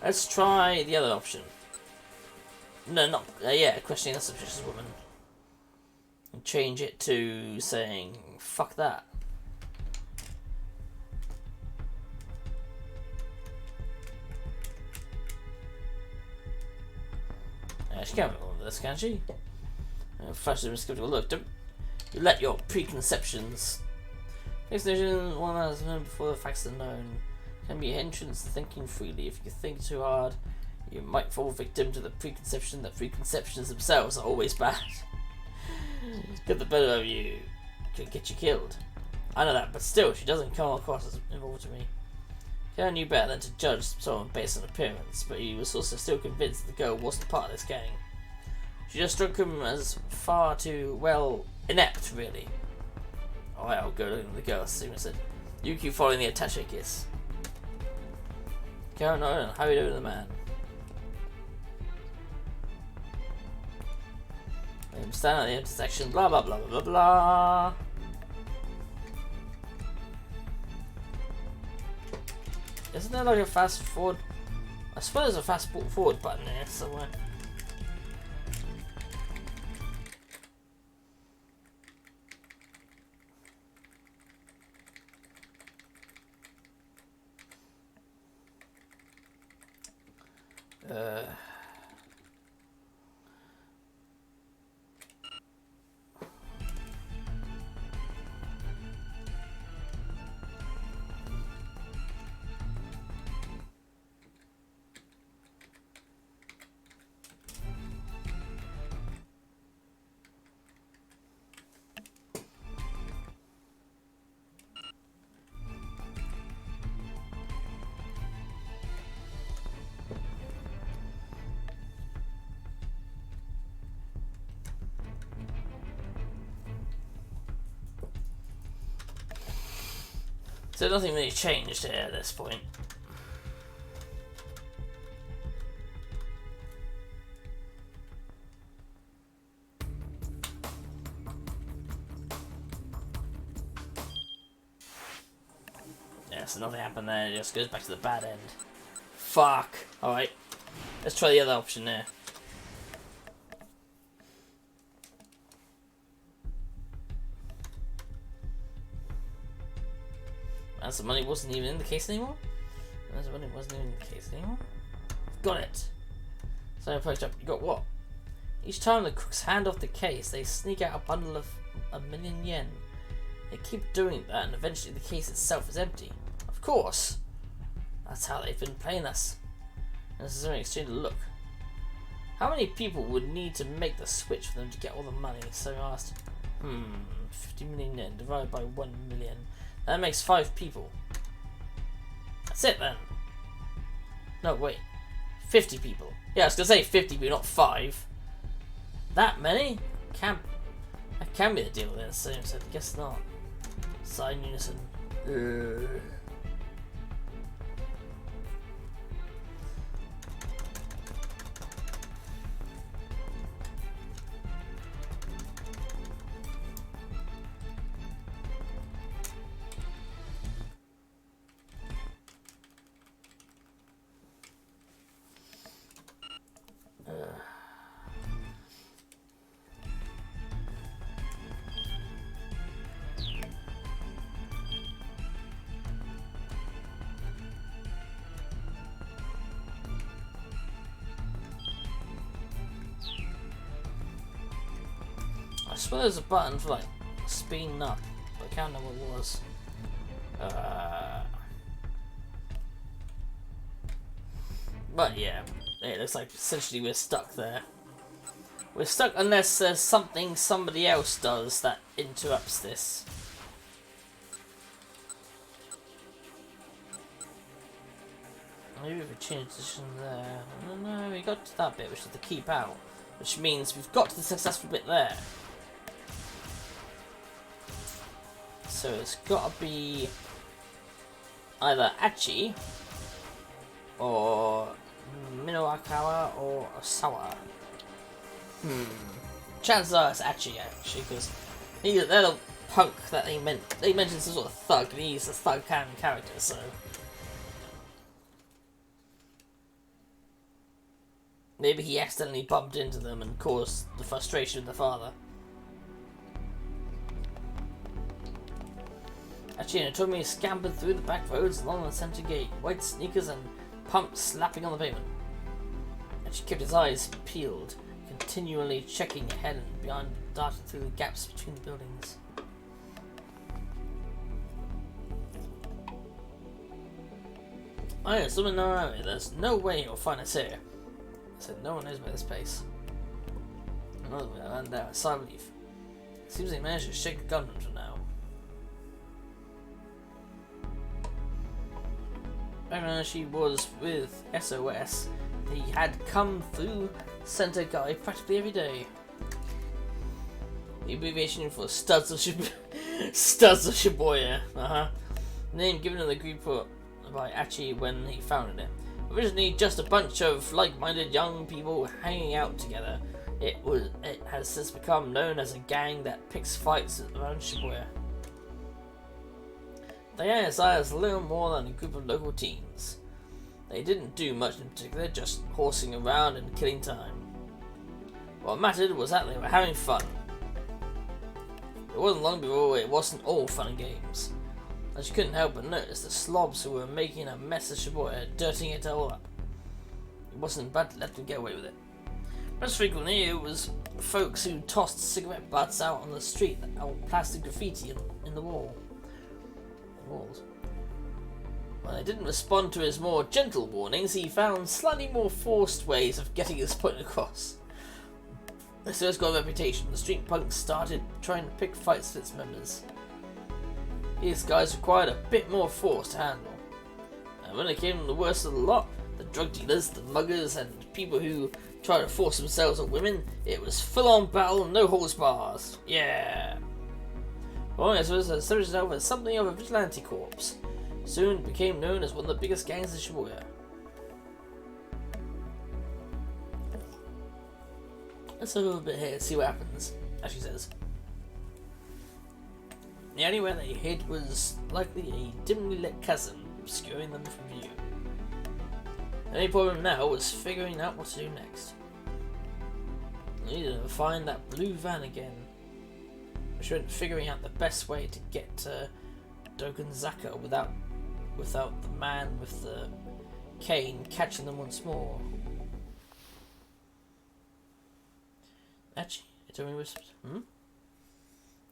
Let's try the other option. No, not yeah, questioning a suspicious woman. And change it to saying fuck that. She can't remember this, can she? Fashion and skeptical look. Don't you let your preconceptions. Explanation one has known before the facts are known. Can be a hindrance to thinking freely. If you think too hard, You might fall victim to the preconception that preconceptions themselves are always bad. Get the better of you, could get you killed. I know that, but still, she doesn't come across as involved to me. Kara knew better than to judge someone based on appearance, but he was also still convinced that the girl wasn't part of this gang. She just struck him as far too, well, inept, really. Alright, I'll go look at the girl, Steven said. You keep following the attaché kiss. Kara nodded and hurried over to the man. I'm standing at the intersection, blah blah blah blah blah. Isn't there like a fast forward? I suppose there's a fast forward button there somewhere. So nothing really changed here at this point. Yeah, so nothing happened there, it just goes back to the bad end. Fuck! Alright, let's try the other option there. As the money wasn't even in the case anymore? As the money wasn't even in the case anymore? Got it! So I poked up, you got what? Each time the crooks hand off the case, they sneak out a bundle of 1,000,000 yen. They keep doing that and eventually the case itself is empty. Of course! That's how they've been playing us. Necessarily exchange a look. How many people would need to make the switch for them to get all the money? So I asked, 50 million yen divided by 1 million. That makes 5 people. That's it then. No, wait. 50 people. Yeah, I was gonna say 50 people, not 5. That many? That can be the deal then, so I guess not. Sign unison. I swear there's a button for like speeding up, but I can't remember what it was. But yeah, it looks like essentially we're stuck there. We're stuck unless there's something somebody else does that interrupts this. Maybe if we change position there. No, we got to that bit, which is the keep out. Which means we've got to the successful bit there. So it's got to be either Achi or Minoakawa or Osawa. Chances are it's Achi actually, because they're the punk that they mentioned some sort of thug, and he's a thug kind of character, so. Maybe he accidentally bumped into them and caused the frustration of the father. Achino told me he scampered through the back roads along the centre gate, white sneakers and pumps slapping on the pavement. And she kept his eyes peeled, continually checking ahead and behind, darting through the gaps between the buildings. Oh yeah, someone no, there's no way he'll find us here. said no one knows about this place. Another way around there, I believe. Seems they managed to shake the gun until now. Back when she was with SOS, he had come through Center Guy practically every day. The abbreviation for Studs of Shibuya. Name given to the group by Achi when he founded it. Originally just a bunch of like-minded young people hanging out together, it has since become known as a gang that picks fights around Shibuya. The ASI is little more than a group of local teens. They didn't do much in particular, just horsing around and killing time. What mattered was that they were having fun. It wasn't long before it wasn't all fun and games. And she couldn't help but notice the slobs who were making a mess of Shibuya, dirtying it all up. It wasn't bad to let them get away with it. Most frequently, it was folks who tossed cigarette butts out on the street or plastic graffiti in the walls. When they didn't respond to his more gentle warnings, he found slightly more forced ways of getting his point across. So it's got a reputation. The street punks started trying to pick fights with its members. These guys required a bit more force to handle. And when it came to the worst of the lot, the drug dealers, the muggers, and people who try to force themselves on women, it was full-on battle, no holds bars. Yeah. Well, it was established itself as something of a vigilante corps. Soon it became known as one of the biggest gangs in Shibuya. Let's have a little bit here and see what happens, as she says. The only way they hid was likely a dimly lit chasm, obscuring them from view. The only problem now was figuring out what to do next. They needed to find that blue van again, which meant figuring out the best way to get to Dogonzaka without the man with the cane catching them once more. Actually, it only whispered,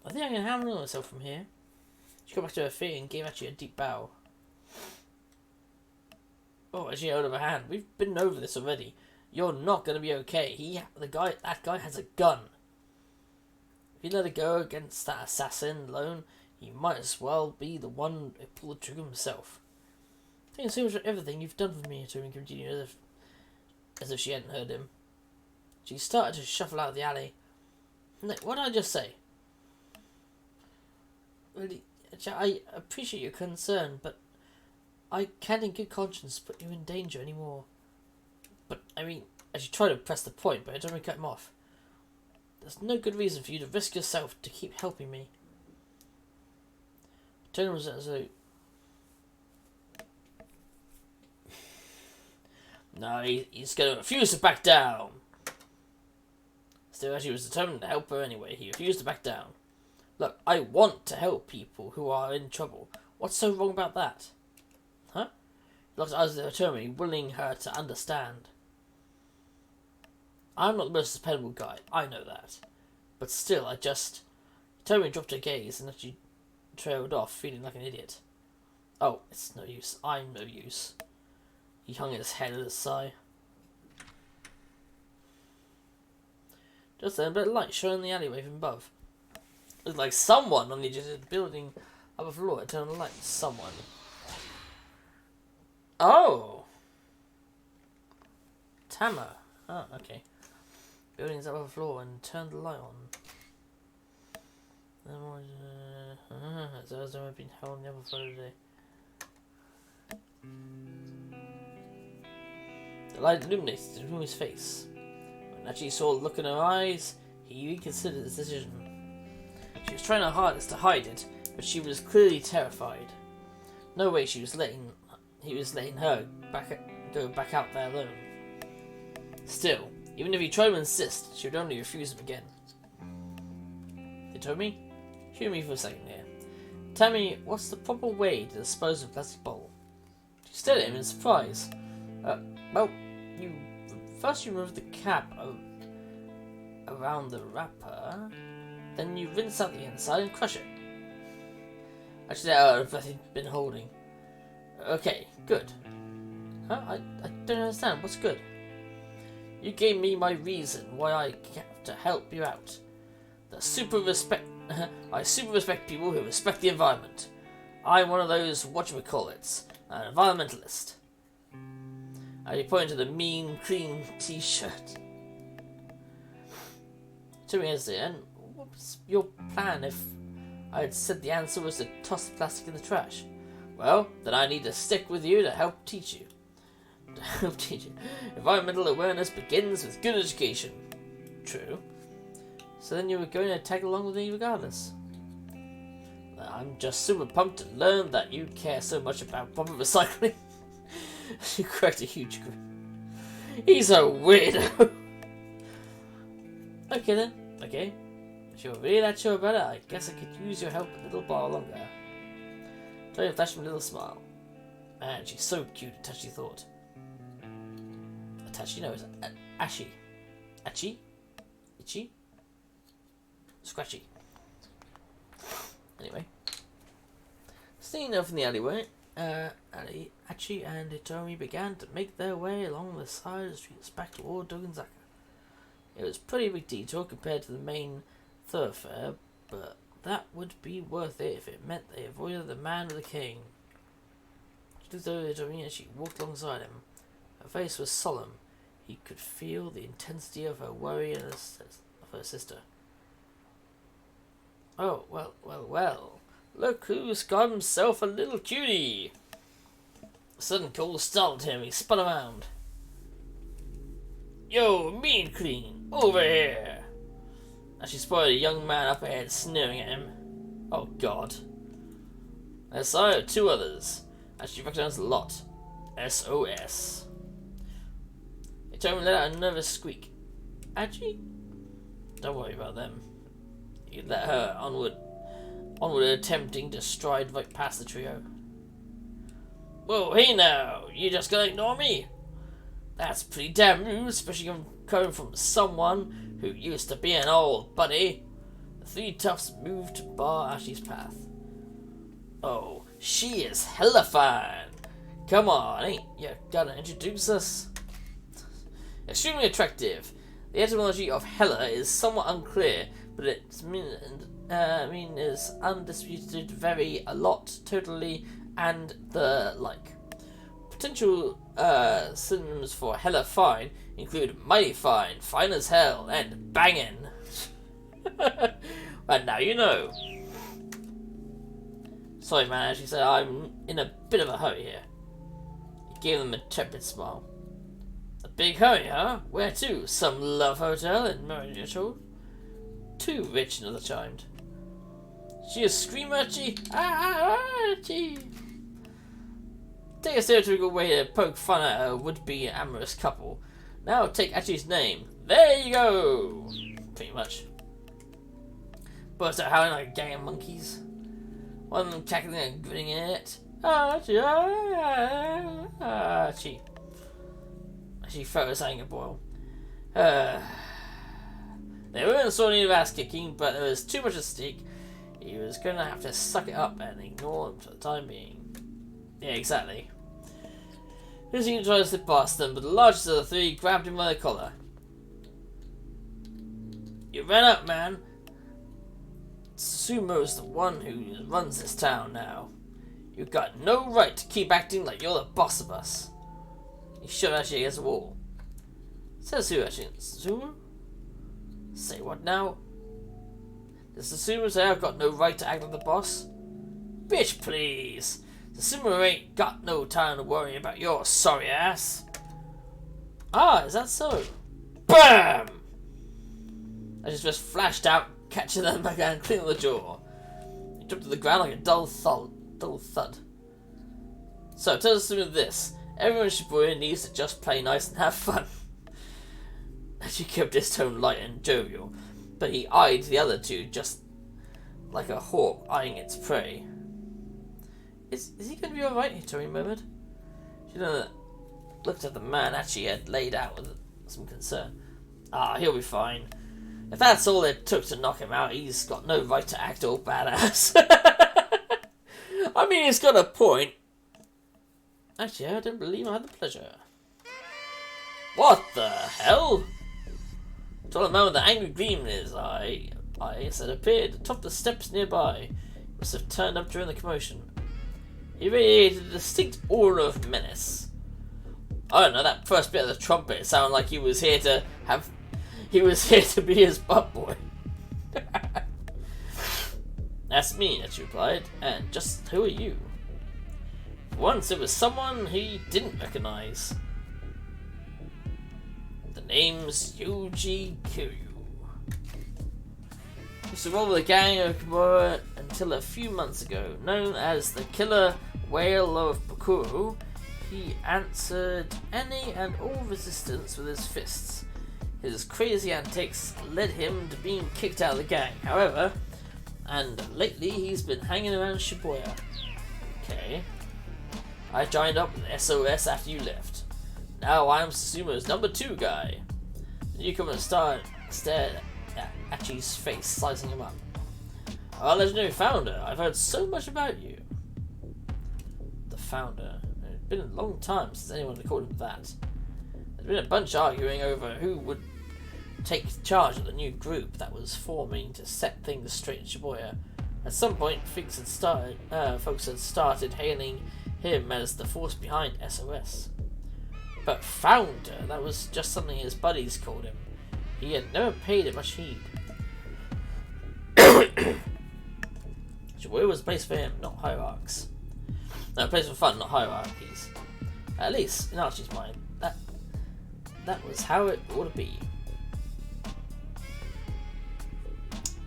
I think I can handle myself from here. She got back to her feet and gave Achi a deep bow. Oh, as she held up her hand. We've been over this already. You're not going to be okay. That guy has a gun. If you let it go against that assassin alone, he might as well be the one who pulled the trigger himself. Thank you so much for everything you've done for me, Tommy continued as if she hadn't heard him. She started to shuffle out of the alley. What did I just say? Really, I appreciate your concern, but I can't in good conscience put you in danger anymore. But, I mean, as you try to press the point, but I don't want to cut him off. There's no good reason for you to risk yourself to keep helping me. Turner was as though... No, he's going to refuse to back down. Still, as he was determined to help her anyway, he refused to back down. Look, I want to help people who are in trouble. What's so wrong about that? Huh? He looked at us determined, willing her to understand. I'm not the most dependable guy, I know that. But still, Tomi dropped her gaze and she trailed off, feeling like an idiot. Oh, it's no use. I'm no use. He hung his head with a sigh. Just then, a bit of light shone in the alleyway from above. It looked like someone on the edge of the building upper floor had turned on the light. Someone. Oh! Tama. Oh, okay. Building's upper floor and turned the light on. So I've been held on the other floor today. The light illuminated his face. When Achi saw the look in her eyes, he reconsidered his decision. She was trying her hardest to hide it, but she was clearly terrified. No way he was letting her go back out there alone. Still, even if he tried to insist, she would only refuse him again. They told me? Hear me for a second here. Tell me, what's the proper way to dispose of a plastic bowl? She stared at him in surprise. Well, first you remove the cap around the wrapper, then you rinse out the inside and crush it. Actually, I've been holding. Okay, good. Huh? I don't understand. What's good? You gave me my reason why I have to help you out. I super respect people who respect the environment. I'm one of those whatchamacallits, an environmentalist. And he pointed to the mean, clean t-shirt. To me as the end, what was your plan if I had said the answer was to toss the plastic in the trash? Well, then I need to stick with you to help teach you. Environmental awareness begins with good education. True. So then you were going to tag along with me regardless. I'm just super pumped to learn that you care so much about proper recycling. You cracked a huge grin. He's a weirdo. Okay then. Okay. If you're really that sure about it, I guess I could use your help a little while longer. Tony flashed him a little smile. Man, she's so cute, Tachi thought. Tachi, no, it's Ashi. Achi? Ichi? Scratchy. Anyway. Sneaking up from the alleyway, Achi and Hitomi began to make their way along the side of the streets back toward Dogenzaka. It was a pretty big detour compared to the main thoroughfare, but that would be worth it if it meant they avoided the man with the cane. She looked over at Hitomi as she walked alongside him. Her face was solemn. He could feel the intensity of her worry and of her sister. Oh, well. Look who's got himself a little cutie. A sudden call startled him. He spun around. Yo, mean clean, over here. As she spotted a young man up ahead sneering at him. Oh, God. At sight of two others, as she recognized the lot. SOS. Hitomi let out a nervous squeak. Aji? Don't worry about them. He let her onward attempting to stride right past the trio. Whoa, hey now, you just gonna ignore me? That's pretty damn rude, especially coming from someone who used to be an old buddy. The three toughs moved to bar Ashi's path. Oh, she is hella fine. Come on, ain't you gonna introduce us? Extremely attractive. The etymology of hella is somewhat unclear, but its mean is undisputed, very, a lot, totally, and the like. Potential synonyms for hella fine include mighty fine, fine as hell, and bangin'. And now you know. Sorry man, she said, I'm in a bit of a hurry here. He gave them a tepid smile. A big hurry, huh? Where to? Some love hotel in Moriyato? Too rich, another chimed. She a screamer, Archie? Archie! Take a stereotypical way to poke fun at a would-be amorous couple. Now take Archie's name. There you go! Pretty much. Burst out howling like a gang of monkeys. One of them cackling and grinning at it. Archie! Archie. She felt his anger boil. They weren't sort of ass kicking, but there was too much at stake. He was going to have to suck it up and ignore them for the time being. Yeah, exactly. He tried to slip past them, but the largest of the three grabbed him by the collar. You ran up, man. Sumo's the one who runs this town now. You've got no right to keep acting like you're the boss of us. He shoved Ashi against the wall. Says who, Ashi? Sumo? Say what now? Does the Sumo say I've got no right to act like the boss? Bitch, please! The Sumo ain't got no time to worry about your sorry ass. Ah, is that so? BAM! Ashi just flashed out, catching them back and clean on the jaw. He dropped to the ground like a dull thud. So, tell the Sumo this. Everyone in Shibuya needs to just play nice and have fun. She kept his tone light and jovial, but he eyed the other two just like a hawk eyeing its prey. Is he going to be alright? Hitomi murmured. She looked at the man Achi had laid out with some concern. Ah, he'll be fine. If that's all it took to knock him out, he's got no right to act all badass. I mean, he's got a point. Actually, I don't believe I had the pleasure. What the hell? Tall man with the angry gleam in his eyes that appeared atop the steps nearby. He must have turned up during the commotion. He radiated a distinct aura of menace. I don't know, that first bit of the trumpet sounded like he was here to be his butt boy. That's me, she replied. And just who are you? Once it was someone he didn't recognize. The name's Yuji Kiryu. He used to roll with a gang of Kimura until a few months ago. Known as the Killer Whale of Pukuru, he answered any and all resistance with his fists. His crazy antics led him to being kicked out of the gang, however, and lately he's been hanging around Shibuya. Okay. I joined up with SOS after you left. Now I'm Susuma's number 2 guy. The newcomer stared at Achi's face, sizing him up. Our legendary founder, I've heard so much about you. The founder. It's been a long time since anyone had called him that. There's been a bunch arguing over who would take charge of the new group that was forming to set things straight in Shibuya. At some point, folks had started hailing him as the force behind SOS. But founder, that was just something his buddies called him. He had never paid it much heed. Shibuya was a place for him, not hierarchs. No, a place for fun, not hierarchies. At least, in Archie's mind, that was how it ought to be.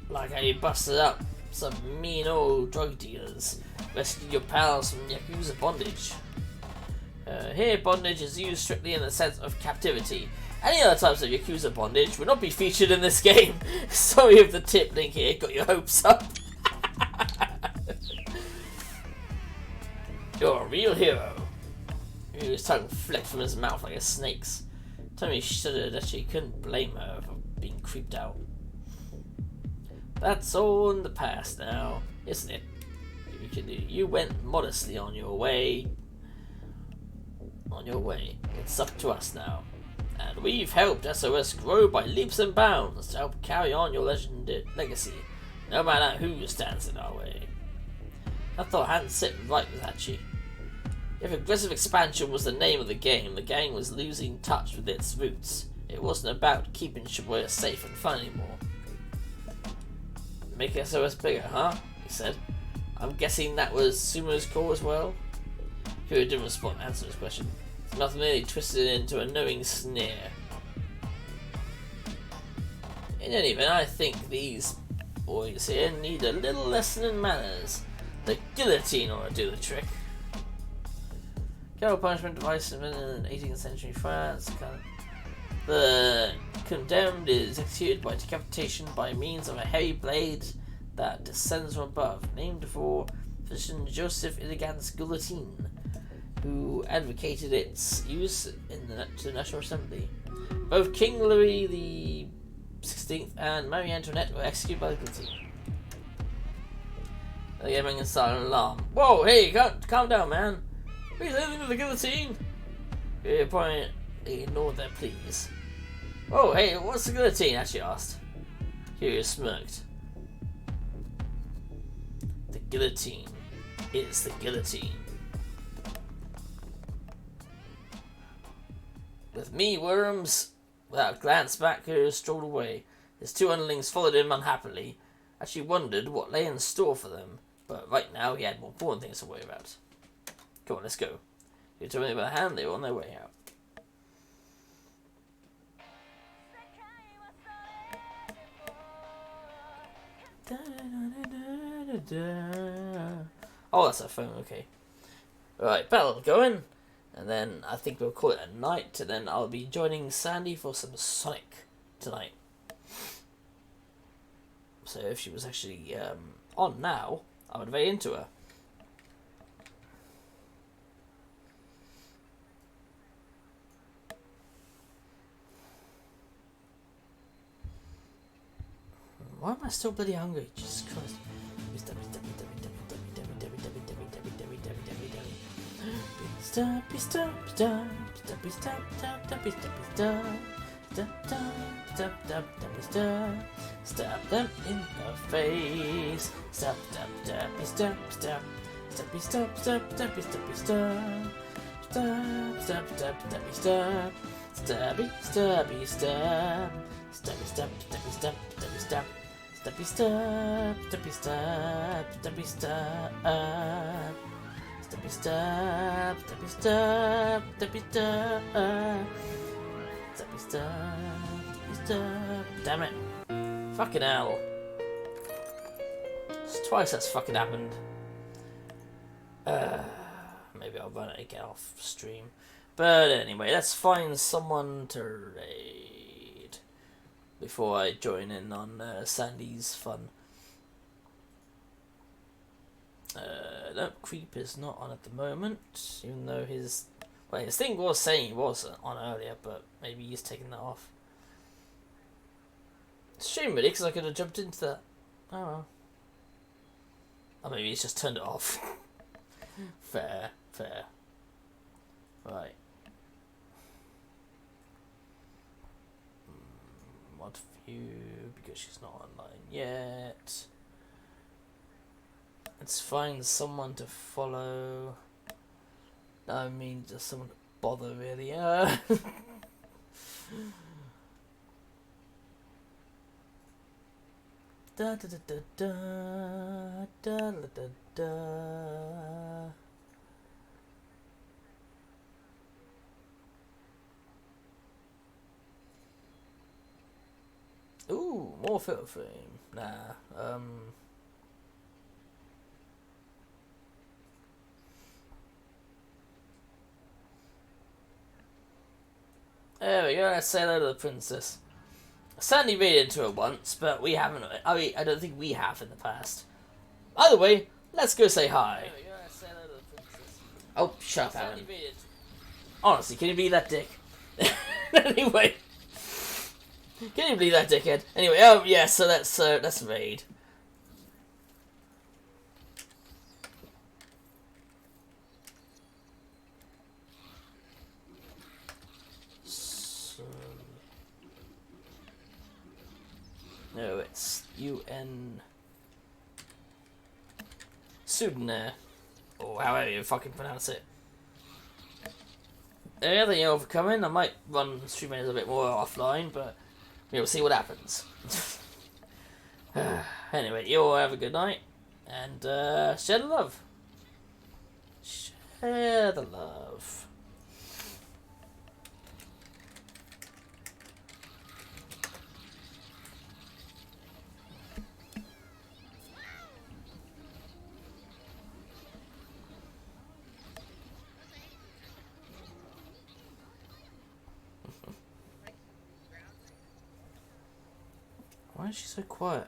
Like how you busted up some mean old drug dealers, rescued your pals from Yakuza bondage. Here, bondage is used strictly in the sense of captivity. Any other types of Yakuza bondage would not be featured in this game. Sorry if the tip link here got your hopes up. You're a real hero. His tongue flicked from his mouth like a snake's. Tommy shuddered that she couldn't blame her for being creeped out. That's all in the past now, isn't it? You went modestly on your way. It's up to us now. And we've helped SOS grow by leaps and bounds to help carry on your legacy, no matter who stands in our way. I thought I hadn't sit right with Hachi. If aggressive expansion was the name of the gang was losing touch with its roots. It wasn't about keeping Shibuya safe and fun anymore. Make SOS bigger, huh? He said. I'm guessing that was Sumo's call as well? Kiryu didn't respond to answer his question. His mouth merely twisted into a knowing sneer. In any event, I think these boys here need a little lesson in manners. The guillotine ought to do the trick. Capital punishment device invented in 18th century France. The condemned is executed by decapitation by means of a heavy blade that descends from above, named for physician Joseph Illigant's guillotine, who advocated its use in the National Assembly. Both King Louis XVI and Marie Antoinette were executed by the guillotine. The gaming and silent alarm. Whoa, hey, calm down, man. Are you living with the guillotine? Your opponent ignored their pleas. Oh, hey, what's the guillotine? Actually asked. Kiryu smirked. The guillotine is the guillotine. With me, Worms. Without a glance back, Kiryu strolled away. His 2 underlings followed him unhappily. Actually wondered what lay in store for them, but right now he had more important things to worry about. Come on, let's go. You told me about the hand, they were on their way out. Oh, that's a phone, okay. Alright, battle going. And then I think we'll call it a night. And then I'll be joining Sandy for some Sonic tonight. So if she was actually on now, I would be very into her. Why am I still bloody hungry? Jesus Christ. Stop. Steppy step, step, steppy steppy step. Step, step, step, step, steppy step. Stab them in the face. Step, step, steppy step, step. Steppy step, step, steppy steppy step. Step, step, step, steppy step. Stabby, stabby, stab. Steppy step, steppy step, steppy step. Steppy step, steppy step, steppy step. Steppy step, steppy step, steppy step. Steppy step, steppy step. Damn it. Fucking hell. It's twice that's fucking happened. Maybe I'll run it again off stream. But anyway, let's find someone to raid before I join in on Sandy's fun. No, Creep is not on at the moment, even though his thing was saying he was on earlier, but maybe he's taken that off. It's a shame really, because I could have jumped into that. Oh well. Or maybe he's just turned it off. Fair, fair. Right. Mod view, because she's not online yet. Let's find someone to follow. No, I mean just someone to bother really. Da da da da da da da da da. Ooh, more photo frame. Nah. There we go. Let's say hello to the princess. Sandy made into her once, but we haven't. I mean, I don't think we have in the past. Either way, let's go say hi. Oh, shut up, Alan. Honestly, can you be that dick? Anyway, can you believe that dickhead? Anyway, oh yeah, so let's raid. No, it's UN Sudan, or however you fucking pronounce it. Anything overcoming, I might run streaming a little bit more offline, but we'll see what happens. Anyway, you all have a good night, and share the love. Share the love. Why is she so quiet?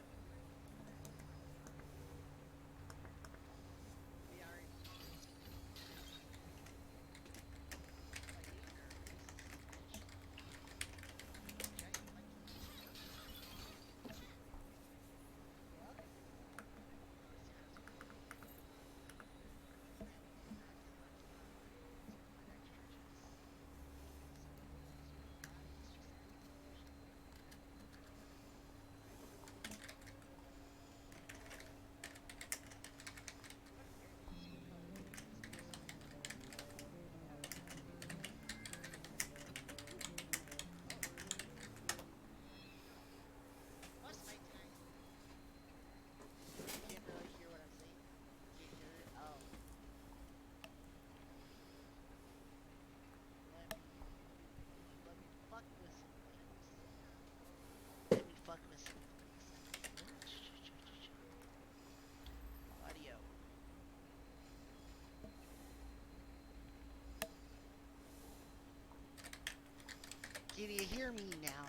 Can you hear me now?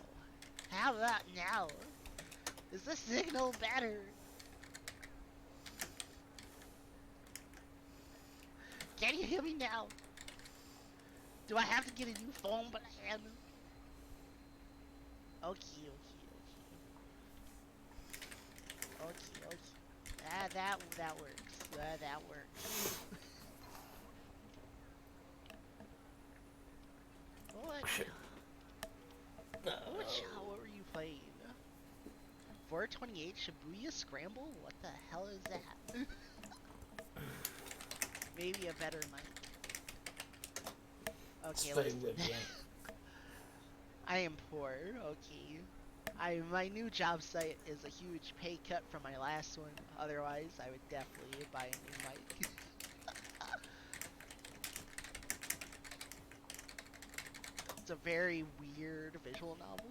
How about now? Is the signal better? Can you hear me now? Do I have to get a new phone plan? Okay. That works. That works. What? What were you playing? 428 Shibuya Scramble? What the hell is that? Maybe a better mic. Okay, very listen. weird, yeah. I am poor. Okay. My new job site is a huge pay cut from my last one. Otherwise, I would definitely buy a new mic. It's a very weird visual novel.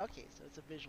Okay, so it's a visual